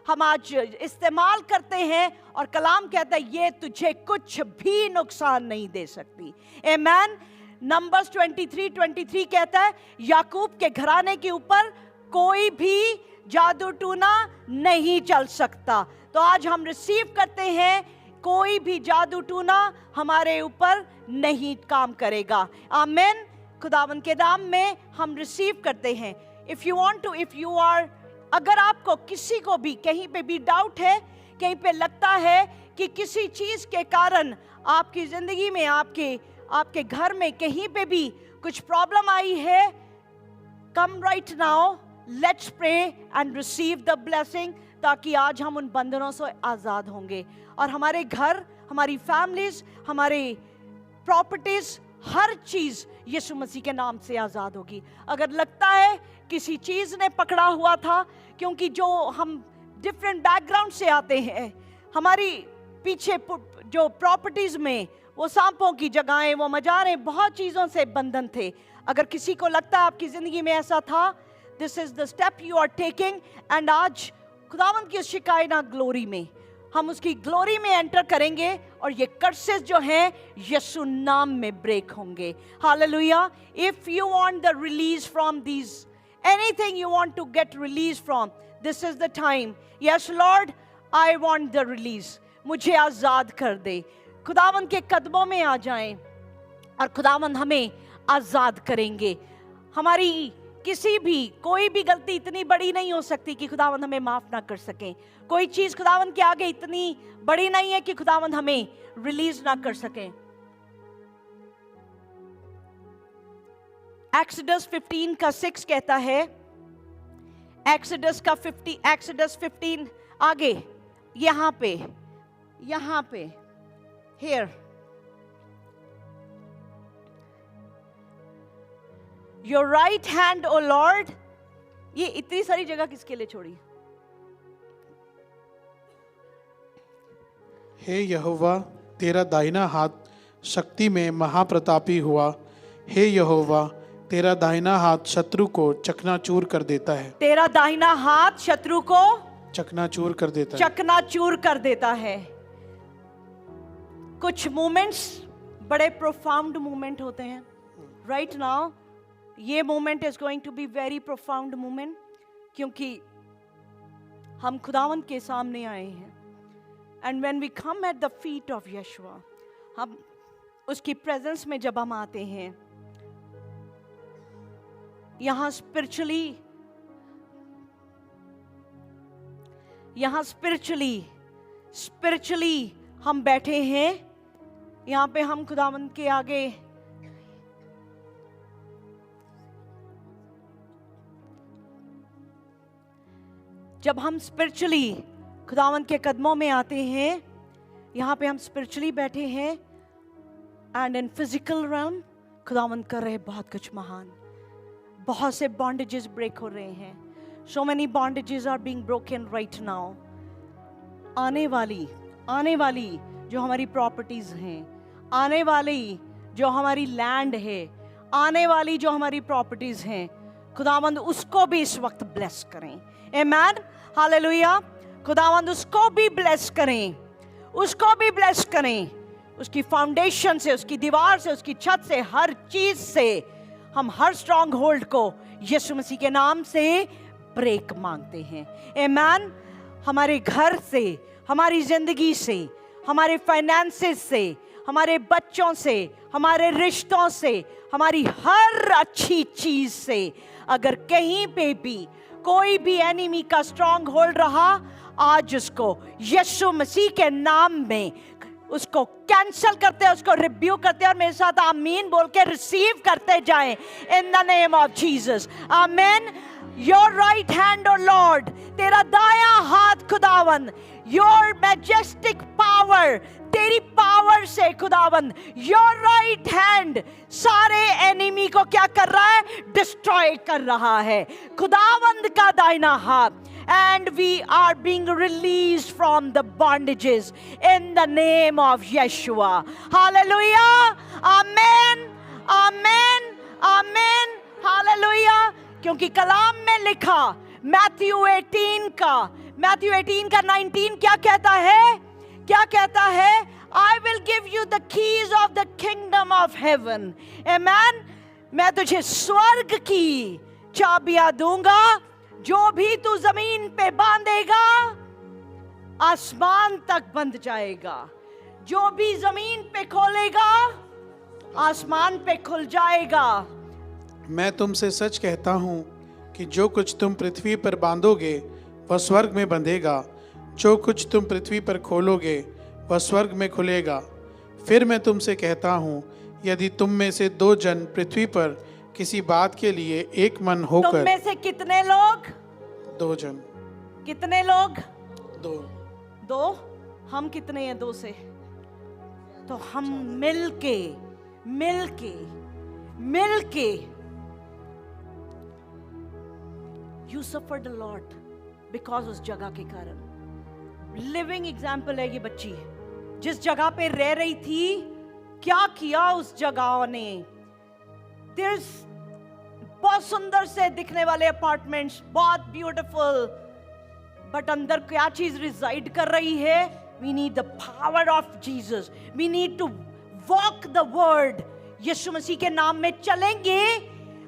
हम आज इस्तेमाल करते हैं और कलाम कहता है ये तुझे कुछ भी नुकसान नहीं दे सकती। आमीन। नंबर्स 23:23 कहता है याकूब के घराने के ऊपर कोई भी जादू टूना नहीं चल सकता। तो आज हम रिसीव करते हैं, कोई भी जादू टूना हमारे ऊपर नहीं काम करेगा। आमीन। खुदावंद के नाम में हम रिसीव करते हैं। इफ यू आर अगर आपको किसी को भी कहीं पे भी डाउट है, कहीं पे लगता है कि किसी चीज के कारण आपकी जिंदगी में, आपके घर में कहीं पे भी कुछ प्रॉब्लम आई है, come right now, let's pray and receive the blessing, ताकि आज हम उन बंधनों से आजाद होंगे और हमारे घर, हमारी फैमिलीज, हमारे प्रॉपर्टीज, हर चीज यीशु मसीह के नाम से आजाद होगी। अगर लगता है किसी चीज ने पकड़ा हुआ था, क्योंकि जो हम डिफरेंट बैकग्राउंड से आते हैं, हमारी पीछे जो प्रॉपर्टीज में वो सांपों की जगहें, वो मजारें, बहुत चीजों से बंधन थे। अगर किसी को लगता है आपकी जिंदगी में ऐसा था, this is the step you are taking. And आज खुदावंद की शिकायना ग्लोरी में हम उसकी ग्लोरी में एंटर करेंगे और ये कर्सेस जो हैं यीशु नाम में ब्रेक होंगे। Hallelujah. If you want the release from these, anything you want to get released from, this is the time. Yes Lord, I want the release. मुझे आजाद कर दे। खुदावंद के कदमों में आ जाएं और खुदावंद हमें आजाद करेंगे। हमारी किसी भी कोई भी गलती इतनी बड़ी नहीं हो सकती कि खुदावंद हमें माफ ना कर सकें। कोई चीज खुदावंद के आगे इतनी बड़ी नहीं है कि खुदावंद हमें रिलीज ना कर सकें। एक्सोडस 15 का 6 कहता है, एक्सोडस 15 आगे यहां पे here, your right hand O Lord। ये इतनी सारी जगह किसके लिए छोड़ी? हे यहोवा, तेरा दाहिना हाथ शक्ति में महाप्रतापी हुआ। हे यहोवा, तेरा दाहिना हाथ शत्रु को चकनाचूर कर देता है। तेरा दाहिना हाथ शत्रु को चकनाचूर कर देता है। चकनाचूर कर देता है। कुछ मोमेंट्स बड़े प्रोफाउंड मोमेंट होते हैं। राइट नाउ ये moment is going to be very profound moment, क्योंकि हम खुदावंद के सामने आए हैं। And when we come at the feet of Yeshua, हम उसकी प्रेजेंस में जब हम आते हैं, यहां स्पिरिचुअली हम बैठे हैं। यहां पे हम खुदावंद के आगे जब हम स्पिरिचुअली खुदावंद के कदमों में आते हैं, यहां पे हम स्पिरिचुअली बैठे हैं एंड इन फिजिकल realm खुदावंद कर रहे बहुत कुछ महान। बहुत से बॉन्डेजेस ब्रेक हो रहे हैं। So many bondages are being broken right now. आने वाली जो हमारी प्रॉपर्टीज हैं, आने वाली जो हमारी लैंड है, आने वाली जो हमारी प्रॉपर्टीज हैं, खुदावंद उसको भी इस वक्त ब्लेस करें। आमेन, हालेलुया। खुदावंद उसको भी ब्लेस करें, उसको भी ब्लेस करें। उसकी फाउंडेशन से, उसकी दीवार से, उसकी छत से, हर चीज से हम हर स्ट्रॉन्ग होल्ड को यीशु मसीह के नाम से ब्रेक मांगते हैं। आमेन। हमारे घर से, हमारी जिंदगी से, हमारे फाइनेंसेस से, हमारे बच्चों से, हमारे रिश्तों से, हमारी हर अच्छी चीज से अगर कहीं पे भी कोई भी एनिमी का स्ट्रॉन्ग होल्ड रहा, आज उसको यीशु मसीह के नाम में उसको कैंसल करते हैं, उसको रिब्यूक करते हैं और मेरे साथ आमीन बोल के रिसीव करते जाएं in the name of Jesus. आमीन। Your right hand O Lord, तेरा दाया हाथ खुदावन, योर मैजेस्टिक पावर, तेरी पावर से खुदावन, योर राइट हैंड सारे एनिमी को क्या कर रहा है? डिस्ट्रॉय कर रहा है। खुदावंद का दाहिना हाथ, and we are being released from the bondages in the name of Yeshua. Hallelujah. Amen. Amen. Amen. Hallelujah. क्योंकि कलाम में लिखा मैथ्यू 18 का 19 क्या कहता है? क्या कहता है? I will give you the keys of the kingdom of heaven. Amen. मैं तुझे स्वर्ग की चाबियां दूंगा, जो भी तू जमीन पे बांधेगा आसमान तक बंध जाएगा, जो भी जमीन पे खोलेगा आसमान पे खुल जाएगा। मैं तुमसे सच कहता हूँ कि जो कुछ तुम पृथ्वी पर बांधोगे वह स्वर्ग में बंधेगा, जो कुछ तुम पृथ्वी पर खोलोगे वह स्वर्ग में खुलेगा। फिर मैं तुमसे कहता हूँ, यदि तुम में से 2 जन पृथ्वी पर किसी बात के लिए एक मन होकर, तुम में से कितने लोग? 2 जन। कितने लोग? 2। हम कितने हैं 2 से? तो हम मिलके you suffered a lot because उस जगह के कारण। लिविंग एग्जाम्पल है ये बच्ची, जिस जगह पे रह रही थी, क्या किया उस जगह ने। There's बहुत सुंदर से दिखने वाले अपार्टमेंट्स, बहुत ब्यूटीफुल, बट अंदर क्या चीज रिजाइड कर रही है? We need the power of Jesus, we need to walk the word. यीशु मसीह के नाम में चलेंगे,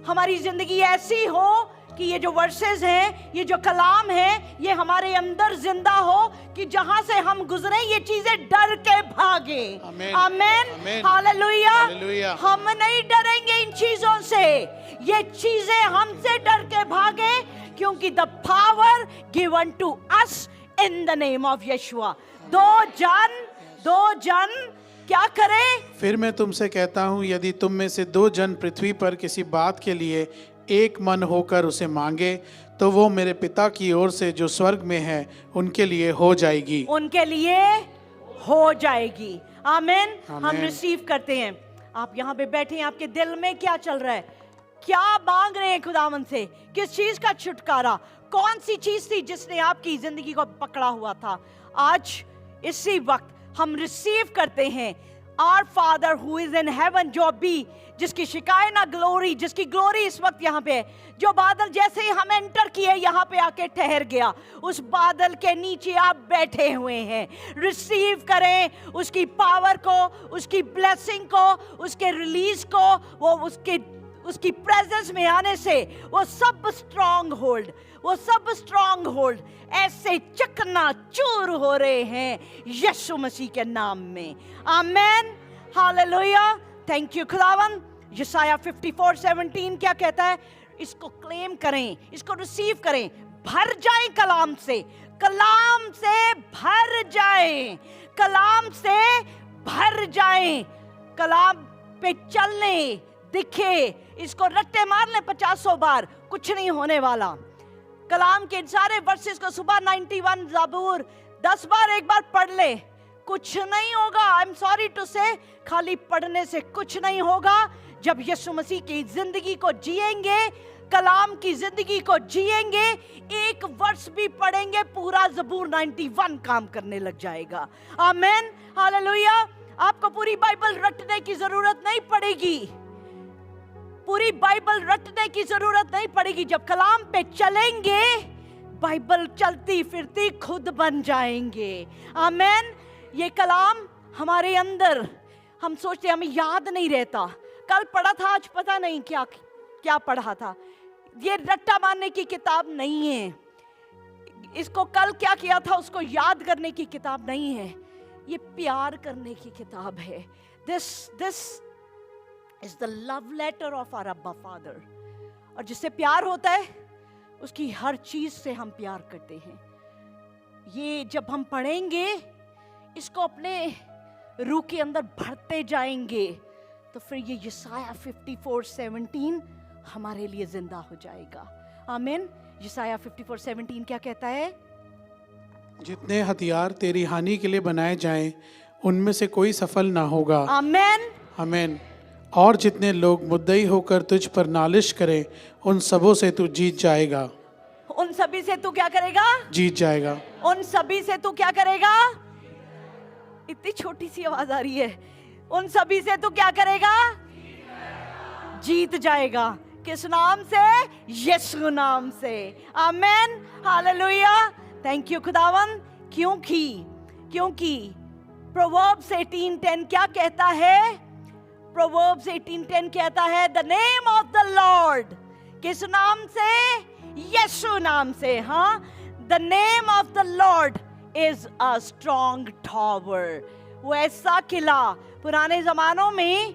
हमारी जिंदगी ऐसी हो कि ये जो वर्सेस हैं, ये जो कलाम है, ये हमारे अंदर जिंदा हो कि जहां से हम गुजरे ये चीजें डर के भागे। आमेन, हालेलुया। हम नहीं डरेंगे इन चीजों से, ये चीजें हमसे डर के भागे, क्योंकि the power given to us in the name of Yeshua. 2 जन क्या करें? फिर मैं तुमसे कहता हूँ, यदि तुम में से 2 जन पृथ्वी पर किसी बात के लिए एक मन होकर उसे मांगे, तो वो मेरे पिता की ओर से जो स्वर्ग में है उनके लिए हो जाएगी। उनके लिए हो जाएगी। आमीन। हम रिसीव करते हैं। आप यहाँ पे बैठे हैं, आपके दिल में क्या चल रहा है? क्या मांग रहे हैं खुदावन से? किस चीज का छुटकारा? कौन सी चीज थी जिसने आपकी जिंदगी को पकड़ा हुआ था? आज इसी वक्त हम रिसीव करते हैं। Our father who is in heaven, जो भी जिसकी शिकायत ना ग्लोरी, जिसकी ग्लोरी इस वक्त यहाँ पे है, जो बादल जैसे ही हम एंटर किए यहाँ पे आके ठहर गया, उस बादल के नीचे आप बैठे हुए हैं। रिसीव करें उसकी पावर को, उसकी ब्लेसिंग को, उसके रिलीज को। वो उसकी प्रेजेंस में आने से वो सब स्ट्रॉन्ग होल्ड ऐसे चकना चूर हो रहे हैं यीशु मसीह के नाम में। आमेन, हालेलुया। थैंक यू खुदावन। यशाया 54:17 क्या कहता है? इसको क्लेम करें, इसको रिसीव करें। भर जाएं कलाम से, कलाम से भर जाएं, कलाम से भर जाएं। कलाम पे चलने दिखे, इसको रट्टे मार ले 50 बार, कुछ नहीं होने वाला। कलाम के सारे वर्सेस को सुबह 91 ज़बूर 10 बार एक बार पढ़ ले, कुछ नहीं होगा। आई एम सॉरी टू से, खाली पढ़ने से कुछ नहीं होगा। जब यीशु मसीह की जिंदगी को जिएंगे, कलाम की जिंदगी को जिएंगे, एक वर्ष भी पढ़ेंगे, पूरा ज़बूर 91 काम करने लग जाएगा। आमेन, हालेलुया। आपको पूरी बाइबल रटने की जरूरत नहीं पड़ेगी। पूरी बाइबल रटने की जरूरत नहीं पड़ेगी। जब कलाम पे चलेंगे, बाइबल चलती फिरती खुद बन जाएंगे। आमेन। ये कलाम हमारे अंदर, हम सोचते हमें याद नहीं रहता, कल पढ़ा था आज पता नहीं क्या क्या पढ़ा था। ये रट्टा मारने की किताब नहीं है, इसको कल क्या किया था उसको याद करने की किताब नहीं है, ये प्यार करने की किताब है। This is the love letter of our अब्बा फादर। और जिससे प्यार होता है उसकी हर चीज से हम प्यार करते हैं। ये जब हम पढ़ेंगे, इसको अपने रूह के अंदर भरते जाएंगे, तो फिर ये यशाया 54:17 हमारे लिए जिंदा हो जाएगा। आमीन। यशाया 54:17 क्या कहता है? जितने हथियार तेरी हानि के लिए बनाए जाएं, उनमें से कोई सफल ना होगा। आमीन। आमीन। और जितने लोग मुद्दई होकर तुझ पर नालिश करें, उन सबों से तू जीत जाएगा। उन सभी से तू क्या करेगा? जीत जाएगा। उन सभी से तू क्या करेगा? इतनी छोटी सी आवाज आ रही है। उन सभी से तू क्या करेगा? जीत जाएगा। किस नाम से? यीशु नाम से। आमेन। हालेलुया। थैंक यू खुदावन। क्योंकि प्रोवर्ब्स 18:10 क्या कहता है? प्रोवर्ब्स 18:10 कहता है, the name of the Lord. किस नाम से? यीशु नाम से। हाँ, the name of the Lord is a strong tower. वो ऐसा किला, पुराने जमानों में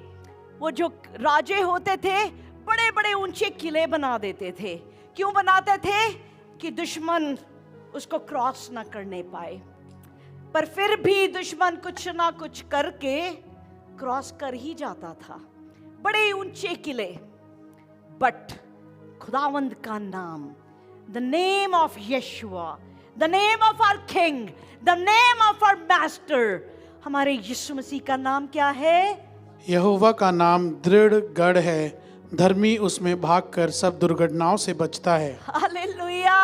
वो जो राजे होते थे बड़े बड़े ऊंचे किले बना देते थे। क्यों बनाते थे? कि दुश्मन उसको क्रॉस ना करने पाए। पर फिर भी दुश्मन कुछ ना कुछ करके क्रॉस कर ही जाता था, बड़े ऊंचे किले। बट खुदावंद का नाम, the name of Yeshua, the name of our king, the name of our master, हमारे यीशु मसीह का नाम क्या है? यहोवा का नाम दृढ़ गढ़ है, धर्मी उसमें भागकर सब दुर्घटनाओं से बचता है। हालेलुया।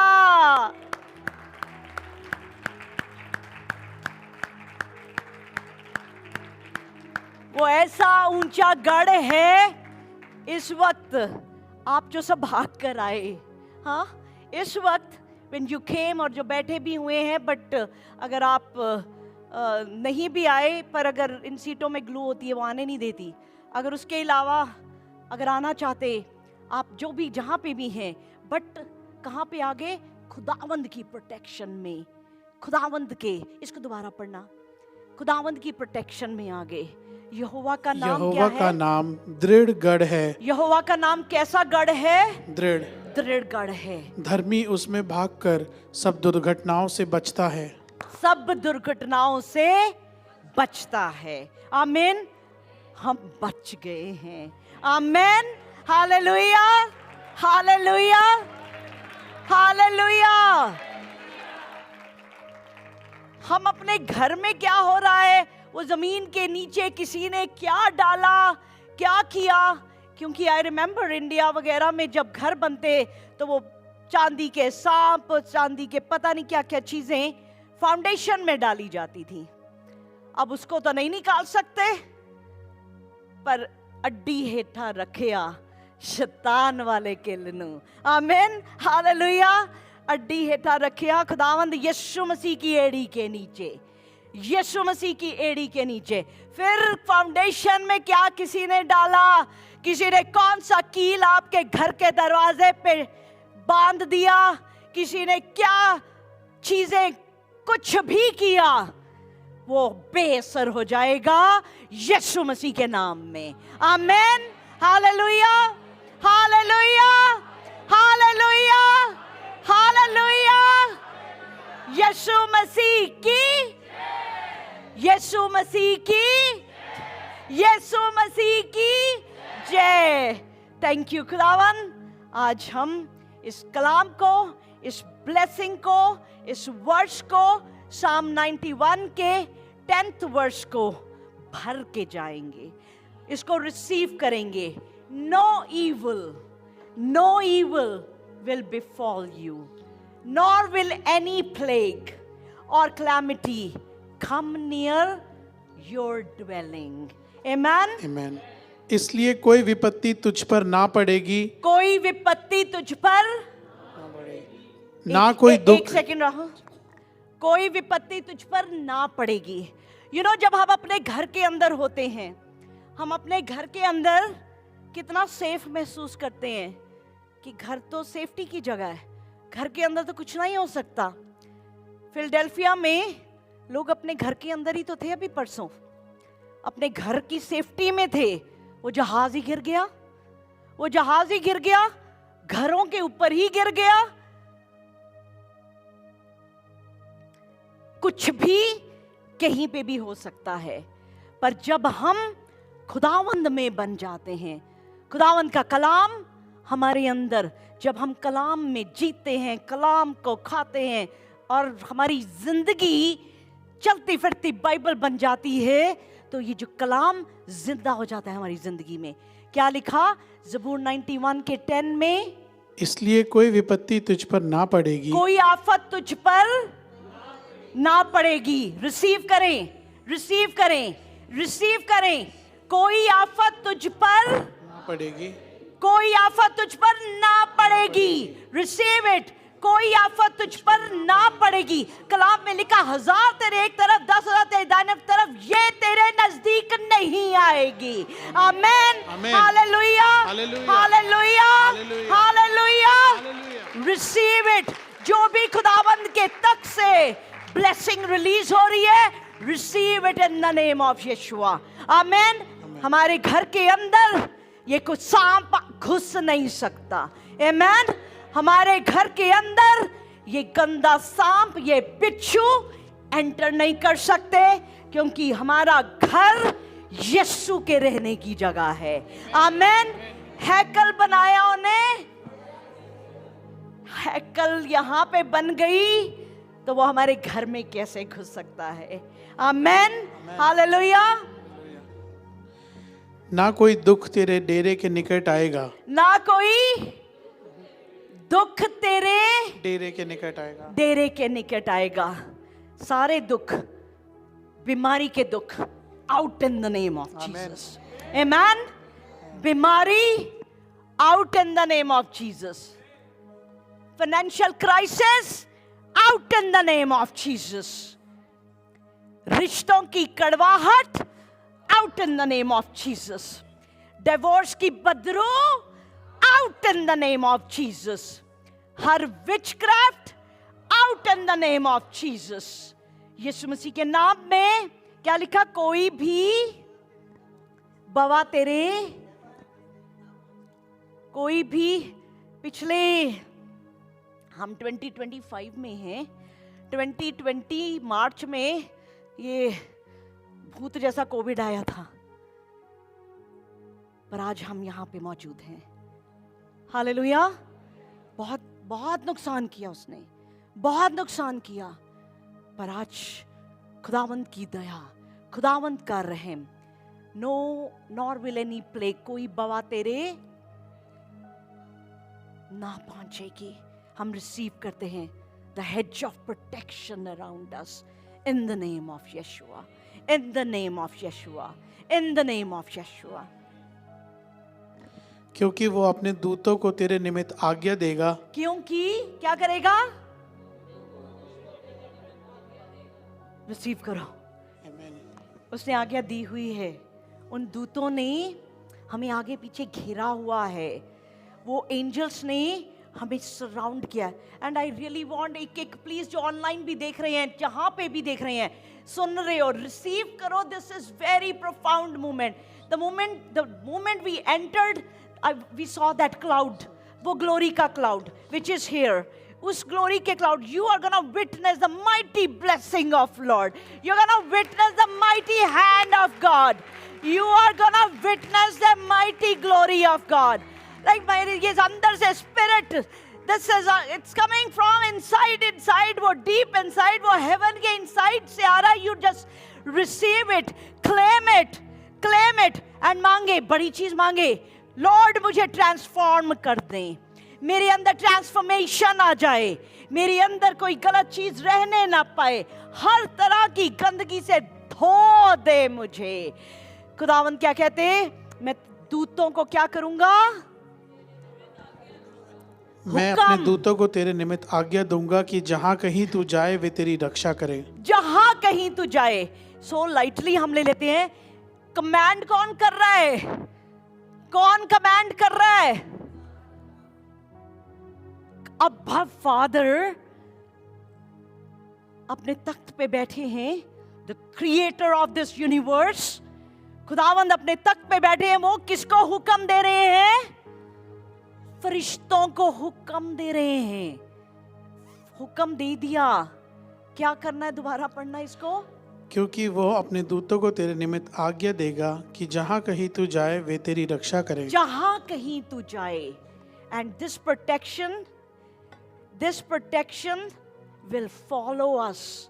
वो ऐसा ऊंचा गढ़ है। इस वक्त आप जो सब भाग कर आए, हाँ, इस वक्त when you came, और जो बैठे भी हुए हैं, बट अगर आप नहीं भी आए, पर अगर इन सीटों में ग्लू होती है वो आने नहीं देती। अगर उसके अलावा अगर आना चाहते आप, जो भी जहाँ पे भी हैं, बट कहाँ पे आगे? खुदावंद की प्रोटेक्शन में। खुदावंद के, इसको दोबारा पढ़ना, खुदावंद की प्रोटेक्शन में आगे। यहोवा का नाम क्या यहोवा है? का नाम दृढ़ गढ़ है। यहोवा का नाम कैसा गढ़ है? दृढ़। दृढ़ गढ़ है। धर्मी उसमें भागकर सब दुर्घटनाओं से बचता है। सब दुर्घटनाओं से बचता है। आमीन। हम बच गए हैं। आमीन। हालेलुया। हालेलुया। हालेलुया। हम अपने घर में क्या हो रहा है, वो जमीन के नीचे किसी ने क्या डाला, क्या किया? क्योंकि आई रिमेम्बर इंडिया वगैरह में जब घर बनते तो वो चांदी के सांप, चांदी के पता नहीं क्या क्या चीजें फाउंडेशन में डाली जाती थी। अब उसको तो नहीं निकाल सकते, पर अड्डी हेठा रखिया शैतान वाले किलनू। आमीन। हालेलुया। अड्डी हेठा रखिया खुदावंद यीशु मसीह की एड़ी के नीचे, यीशु मसीह की एड़ी के नीचे। फिर फाउंडेशन में क्या किसी ने डाला? किसी ने कौन सा कील आपके घर के दरवाजे पे बांध दिया? किसी ने क्या चीजें, कुछ भी किया, वो बेअसर हो जाएगा यीशु मसीह के नाम में। आमीन। हालेलुया। हालेलुया। हालेलुया। हालेलुया। यीशु मसीह की, यीशु मसीह की, यीशु मसीह की जय। थैंक यू खुदावन। आज हम इस कलाम को, इस ब्लेसिंग को, इस वर्ष को, साम 91 के 10th वर्ष को भर के जाएंगे, इसको रिसीव करेंगे। No evil will befall you, nor will any plague or calamity come near your dwelling. Amen. Amen. इसलिए कोई विपत्ति तुझ पर ना पड़ेगी, कोई विपत्ति तुझ पर ना कोई एक दुख। सेकंड रहो। कोई विपत्ति तुझ पर ना पड़ेगी। जब हम अपने घर के अंदर होते हैं, हम अपने घर के अंदर कितना सेफ महसूस करते हैं कि घर तो सेफ्टी की जगह है, घर के अंदर तो कुछ नहीं हो सकता। फिलडेल्फिया में लोग अपने घर के अंदर ही तो थे, अभी परसों अपने घर की सेफ्टी में थे। वो जहाज ही गिर गया, वो जहाज ही गिर गया, घरों के ऊपर ही गिर गया। कुछ भी कहीं पे भी हो सकता है, पर जब हम खुदावंद में बन जाते हैं, खुदावंद का कलाम हमारे अंदर, जब हम कलाम में जीते हैं, कलाम को खाते हैं और हमारी जिंदगी चलती फिरती बाइबल बन जाती है, तो ये जो कलाम जिंदा हो जाता है हमारी जिंदगी में। क्या लिखा ज़बूर 91 के 10 में? इसलिए कोई विपत्ति तुझ पर ना पड़ेगी, कोई आफत तुझ पर ना पड़ेगी। रिसीव करें, रिसीव करें, रिसीव करें। कोई आफत तुझ पर ना पड़ेगी, कोई आफत तुझ पर ना पड़ेगी। Receive it. कोई आफत तुझ पर ना पड़ेगी। कलाम में लिखा 1000 तेरे एक तरफ, 10,000 तेरे दाहिने तरफ, ये तेरे नजदीक नहीं आएगी। Amen, hallelujah, hallelujah, hallelujah. Receive it. जो भी खुदावंद के तक से ब्लेसिंग रिलीज हो रही है, receive it in the name of Yeshua. Amen. हमारे घर के अंदर ये कुछ सांप घुस नहीं सकता। आमेन। हमारे घर के अंदर ये गंदा सांप, ये बिच्छू एंटर नहीं कर सकते, क्योंकि हमारा घर यीशु के रहने की जगह है। आमेन। हैकल बनाया उन्हें, हैकल यहां पे बन गई, तो वो हमारे घर में कैसे घुस सकता है? Amen, hallelujah. ना कोई दुख तेरे डेरे के निकट आएगा, ना कोई दुख तेरे डेरे के निकट आएगा, डेरे के निकट आएगा। सारे दुख, बीमारी के दुख, out in the name of Jesus. Amen. बीमारी out in the name of Jesus. Financial crisis out in the name of Jesus. रिश्तों की कड़वाहट out in the name of Jesus. Divorce की बदबू out in the name of Jesus. हर witchcraft out in the name of Jesus. यीशु मसीह के नाम में क्या लिखा? कोई भी बवा तेरे, कोई भी, पिछले हम 2025 में हैं, 2020 मार्च में ये भूत जैसा कोविड आया था, पर आज हम यहां पे मौजूद हैं। हालेलुया। बहुत बहुत नुकसान किया उसने, बहुत नुकसान किया, पर आज खुदावंद की दया, खुदावंद का रहम, no nor will any plague, कोई बवा तेरे ना पहुंचेगी। हम रिसीव करते हैं the hedge of protection around us in the name of Yeshua, in the name of Yeshua, in the name of Yeshua. क्योंकि वो अपने दूतों को तेरे निमित्त आज्ञा देगा, क्योंकि क्या करेगा? रिसीव करो। उसने आज्ञा दी हुई है। उन दूतों ने हमें आगे पीछे घेरा हुआ है, वो एंजल्स ने हमें सराउंड किया है। एंड आई रियली वांट, एक प्लीज जो ऑनलाइन भी देख रहे हैं, जहां पे भी देख रहे हैं, सुन रहे हो, रिसीव करो। This is very profound moment. The moment we entered, we saw that cloud, वो ग्लोरी का क्लाउड विच इज हियर। उस ग्लोरी के cloud, you are gonna witness the mighty blessing of Lord, you are gonna witness the mighty hand of God, you are gonna witness the mighty glory of God. Like मेरे ये अंदर से spirit, this is it's coming from inside, inside, वो deep inside, वो haven के inside से आ रहा है। You just receive it, claim it and मांगे, बड़ी चीज मांगे। लॉर्ड मुझे ट्रांसफॉर्म कर दें, मेरे अंदर ट्रांसफॉर्मेशन आ जाए, मेरे अंदर कोई गलत चीज रहने ना पाए, हर तरह की गंदगी से धो दे मुझे। खुदावंद क्या कहते हैं? मैं दूतों को क्या करूंगा? मैं हुक्म। अपने दूतों को तेरे निमित्त आज्ञा दूंगा कि जहां कहीं तू जाए वे तेरी रक्षा करें। जहां कहीं तू जाए। सो लाइटली हम ले लेते हैं। कमांड कौन कर रहा है? कौन कमांड कर रहा है? अब्बा फादर अपने तख्त पे बैठे हैं। The creator of this universe, खुदावंद अपने तख्त पे बैठे हैं। वो किसको हुक्म दे रहे हैं? फरिश्तों को हुक्म दे रहे हैं। हुक्म दे दिया। क्या करना है? दोबारा पढ़ना इसको। क्योंकि वो अपने दूतों को तेरे निमित्त आज्ञा देगा कि जहां कहीं तू जाए वे तेरी रक्षा करें। जहां कहीं तू जाए। And this protection will follow us.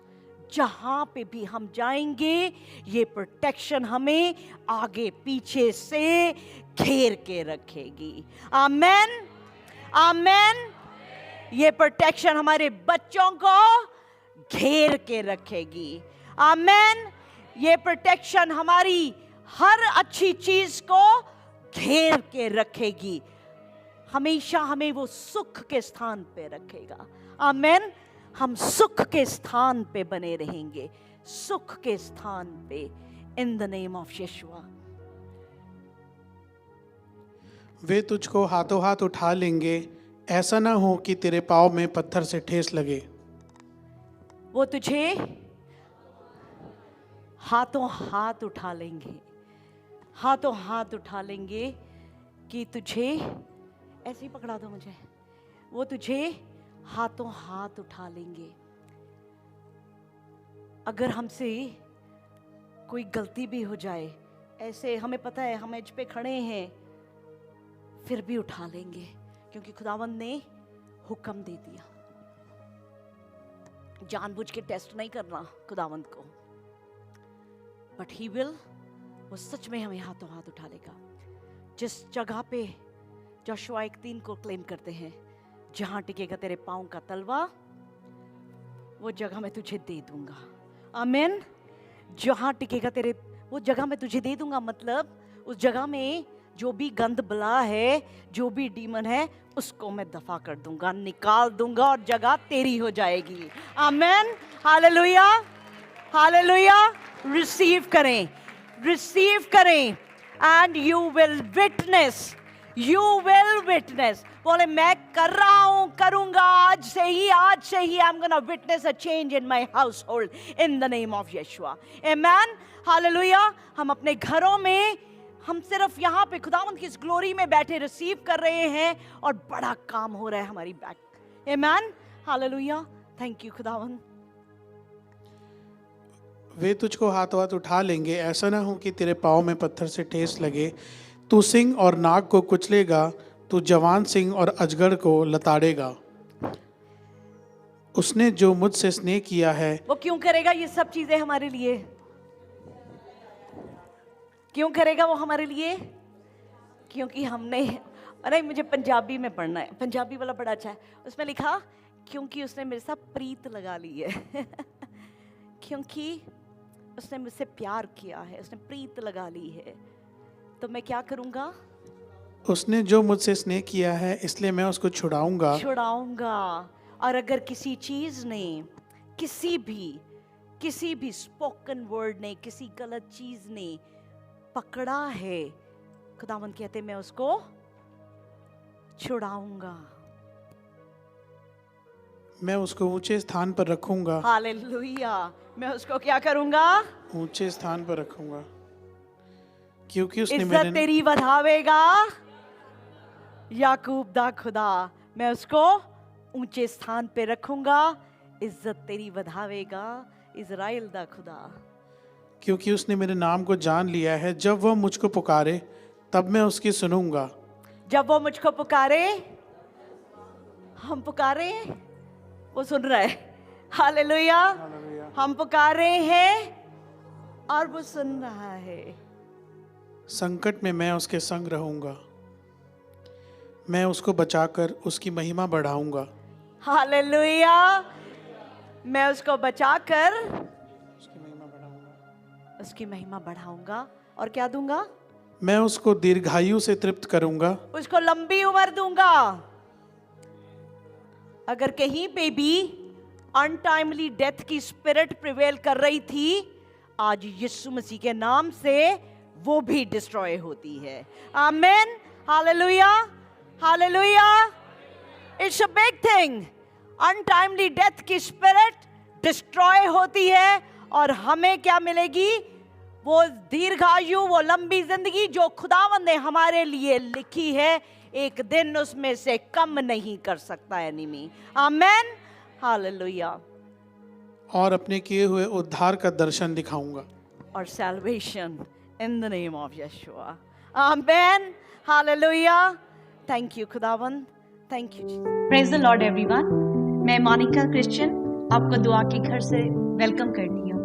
जहां पे भी हम जाएंगे ये प्रोटेक्शन हमें आगे पीछे से घेर के रखेगी। आमेन, आमेन। ये प्रोटेक्शन हमारे बच्चों को घेर के रखेगी। आमेन। ये प्रोटेक्शन हमारी हर अच्छी चीज को घेर के रखेगी। हमेशा हमें वो सुख के स्थान पे रखेगा। आमेन। हम सुख के स्थान पे बने रहेंगे, सुख के स्थान पे, इन द नेम ऑफ यीशुआ। वे तुझको हाथों हाथ उठा लेंगे, ऐसा ना हो कि तेरे पाँव में पत्थर से ठेस लगे। वो तुझे हाथों हाथ उठा लेंगे, हाथों हाथ उठा लेंगे कि तुझे, ऐसे ही पकड़ा दो मुझे, वो तुझे हाथों हाथ उठा लेंगे। अगर हमसे कोई गलती भी हो जाए, ऐसे हमें पता है हम एज पे खड़े हैं, फिर भी उठा लेंगे, क्योंकि खुदावंद ने हुक्म दे दिया। जानबूझ के टेस्ट नहीं करना खुदावंद को, बट ही विल, वो सच में हमें हाथों हाथ उठा लेगा। जिस जगह पे जोशुआ 1:3 को क्लेम करते हैं, जहां टिकेगा तेरे पांव का तलवा, वो जगह मैं तुझे दे दूंगा। आमीन। जहां टिकेगा तेरे, वो जगह मैं तुझे दे दूंगा, मतलब उस जगह में जो भी गंद बला है, जो भी डीमन है, उसको मैं दफा कर दूंगा, निकाल दूंगा, और जगह तेरी हो जाएगी। आमीन। Hallelujah, hallelujah. रिसीव करें, रिसीव करें, and you will witness, you will witness. बोले मैं कर रहा हूं, करूंगा, आज से ही I am gonna witness a change in my household in the name of Yeshua. Amen. Hallelujah. हम अपने घरों में, हम सिर्फ यहाँ पे खुदावंद की इस ग्लोरी में बैठे रिसीव कर रहे हैं, और बड़ा काम हो रहा है हमारी back. Amen. Hallelujah. Thank you खुदावंद। वे तुझको हाथों हाथ उठा लेंगे, ऐसा ना हो कि तेरे पाँव में पत्थर से ठेस लगे। तू सिंह और नाग को कुचलेगा, तू जवान सिंह और अजगर को लताड़ेगा। उसने जो मुझसे स्नेह किया है। वो क्यों करेगा ये सब चीजें हमारे लिए? क्यों करेगा वो हमारे लिए? क्योंकि हमने, अरे मुझे पंजाबी में पढ़ना है, पंजाबी वाला बड़ा अच्छा है। उसमें लिखा क्योंकि उसने मेरे साथ प्रीत लगा ली है क्योंकि उसने मुझसे प्यार किया है, उसने प्रीत लगा ली है, तो मैं क्या करूंगा? उसने जो मुझसे स्नेह किया है, इसलिए मैं उसको छुड़ाऊंगा, छुड़ाऊंगा। और अगर किसी चीज ने, किसी भी स्पोकन वर्ड ने, किसी गलत चीज ने पकड़ा है, खुदावंद कहते मैं उसको छुड़ाऊंगा, मैं उसको ऊंचे स्थान पर रखूंगा। हालेलुया। मैं उसको क्या करूंगा? ऊंचे स्थान पर रखूंगा, क्योंकि उसने इज्जत तेरी बढ़ावेगा याकूब दा खुदा। मैं उसको ऊंचे स्थान पे रखूंगा, इज्जत तेरी बढ़ावेगा इजराइल दा खुदा। क्योंकि उसने मेरे नाम को जान लिया है। जब वह मुझको पुकारे तब मैं उसकी सुनूंगा। जब वो मुझको पुकारे, हम पुकारे, वो सुन रहा है। हालेलुया। हम पुकारे हैं और वो सुन रहा है। संकट में मैं उसके संग रहूंगा, मैं उसको बचाकर उसकी महिमा बढ़ाऊंगा। हालेलुया। मैं उसको बचाकर उसकी महिमा बढ़ाऊंगा। उसकी महिमा बढ़ाऊंगा, और क्या दूंगा? मैं उसको दीर्घायु से तृप्त करूंगा, उसको लंबी उम्र दूंगा। अगर कहीं पे भी अनटाइमली डेथ की स्पिरिट प्रिवेल कर रही थी, आज यीशु मसीह के नाम से वो भी डिस्ट्रॉय होती है। Amen, hallelujah, hallelujah. It's a big thing. Untimely death की स्पिरिट डिस्ट्रॉय होती है और हमें क्या मिलेगी? वो दीर्घायु, वो लंबी जिंदगी जो खुदावंद ने हमारे लिए लिखी है। एक दिन उसमें से कम नहीं कर सकता एनिमी। आमेन, हालेलुया। और अपने किए हुए उद्धार का दर्शन दिखाऊंगा। और salvation in the name of Yeshua. Amen, hallelujah. Thank you खुदावंद, thank you. Praise the lord everyone. मैं मोनिका क्रिश्चियन आपको दुआ के घर से वेलकम करती हूँ।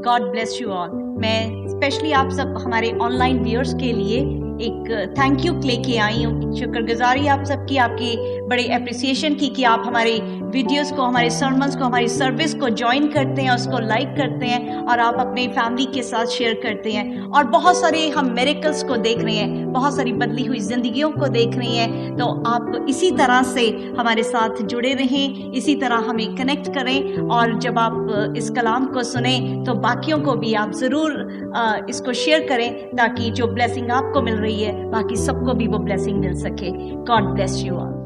God bless you all. मैं स्पेशली आप सब हमारे ऑनलाइन व्यूअर्स के लिए एक थैंक यू लेके आई हूँ। शुक्रगुजारी आप सबकी, आपकी बड़े अप्रिसिएशन की कि आप हमारे वीडियोस को, हमारे सर्मन्स को, हमारी सर्विस को ज्वाइन करते हैं, उसको लाइक करते हैं और आप अपने फैमिली के साथ शेयर करते हैं। और बहुत सारे हम मिरेकल्स को देख रहे हैं, बहुत सारी बदली हुई जिंदगियों को देख रहे हैं। तो आप इसी तरह से हमारे साथ जुड़े रहें, इसी तरह हमें कनेक्ट करें। और जब आप इस कलाम को सुने तो बाकियों को भी आप ज़रूर इसको शेयर करें, ताकि जो ब्लेसिंग आपको मिल रही है बाकी सबको भी वो ब्लेसिंग मिल सके। God bless you all.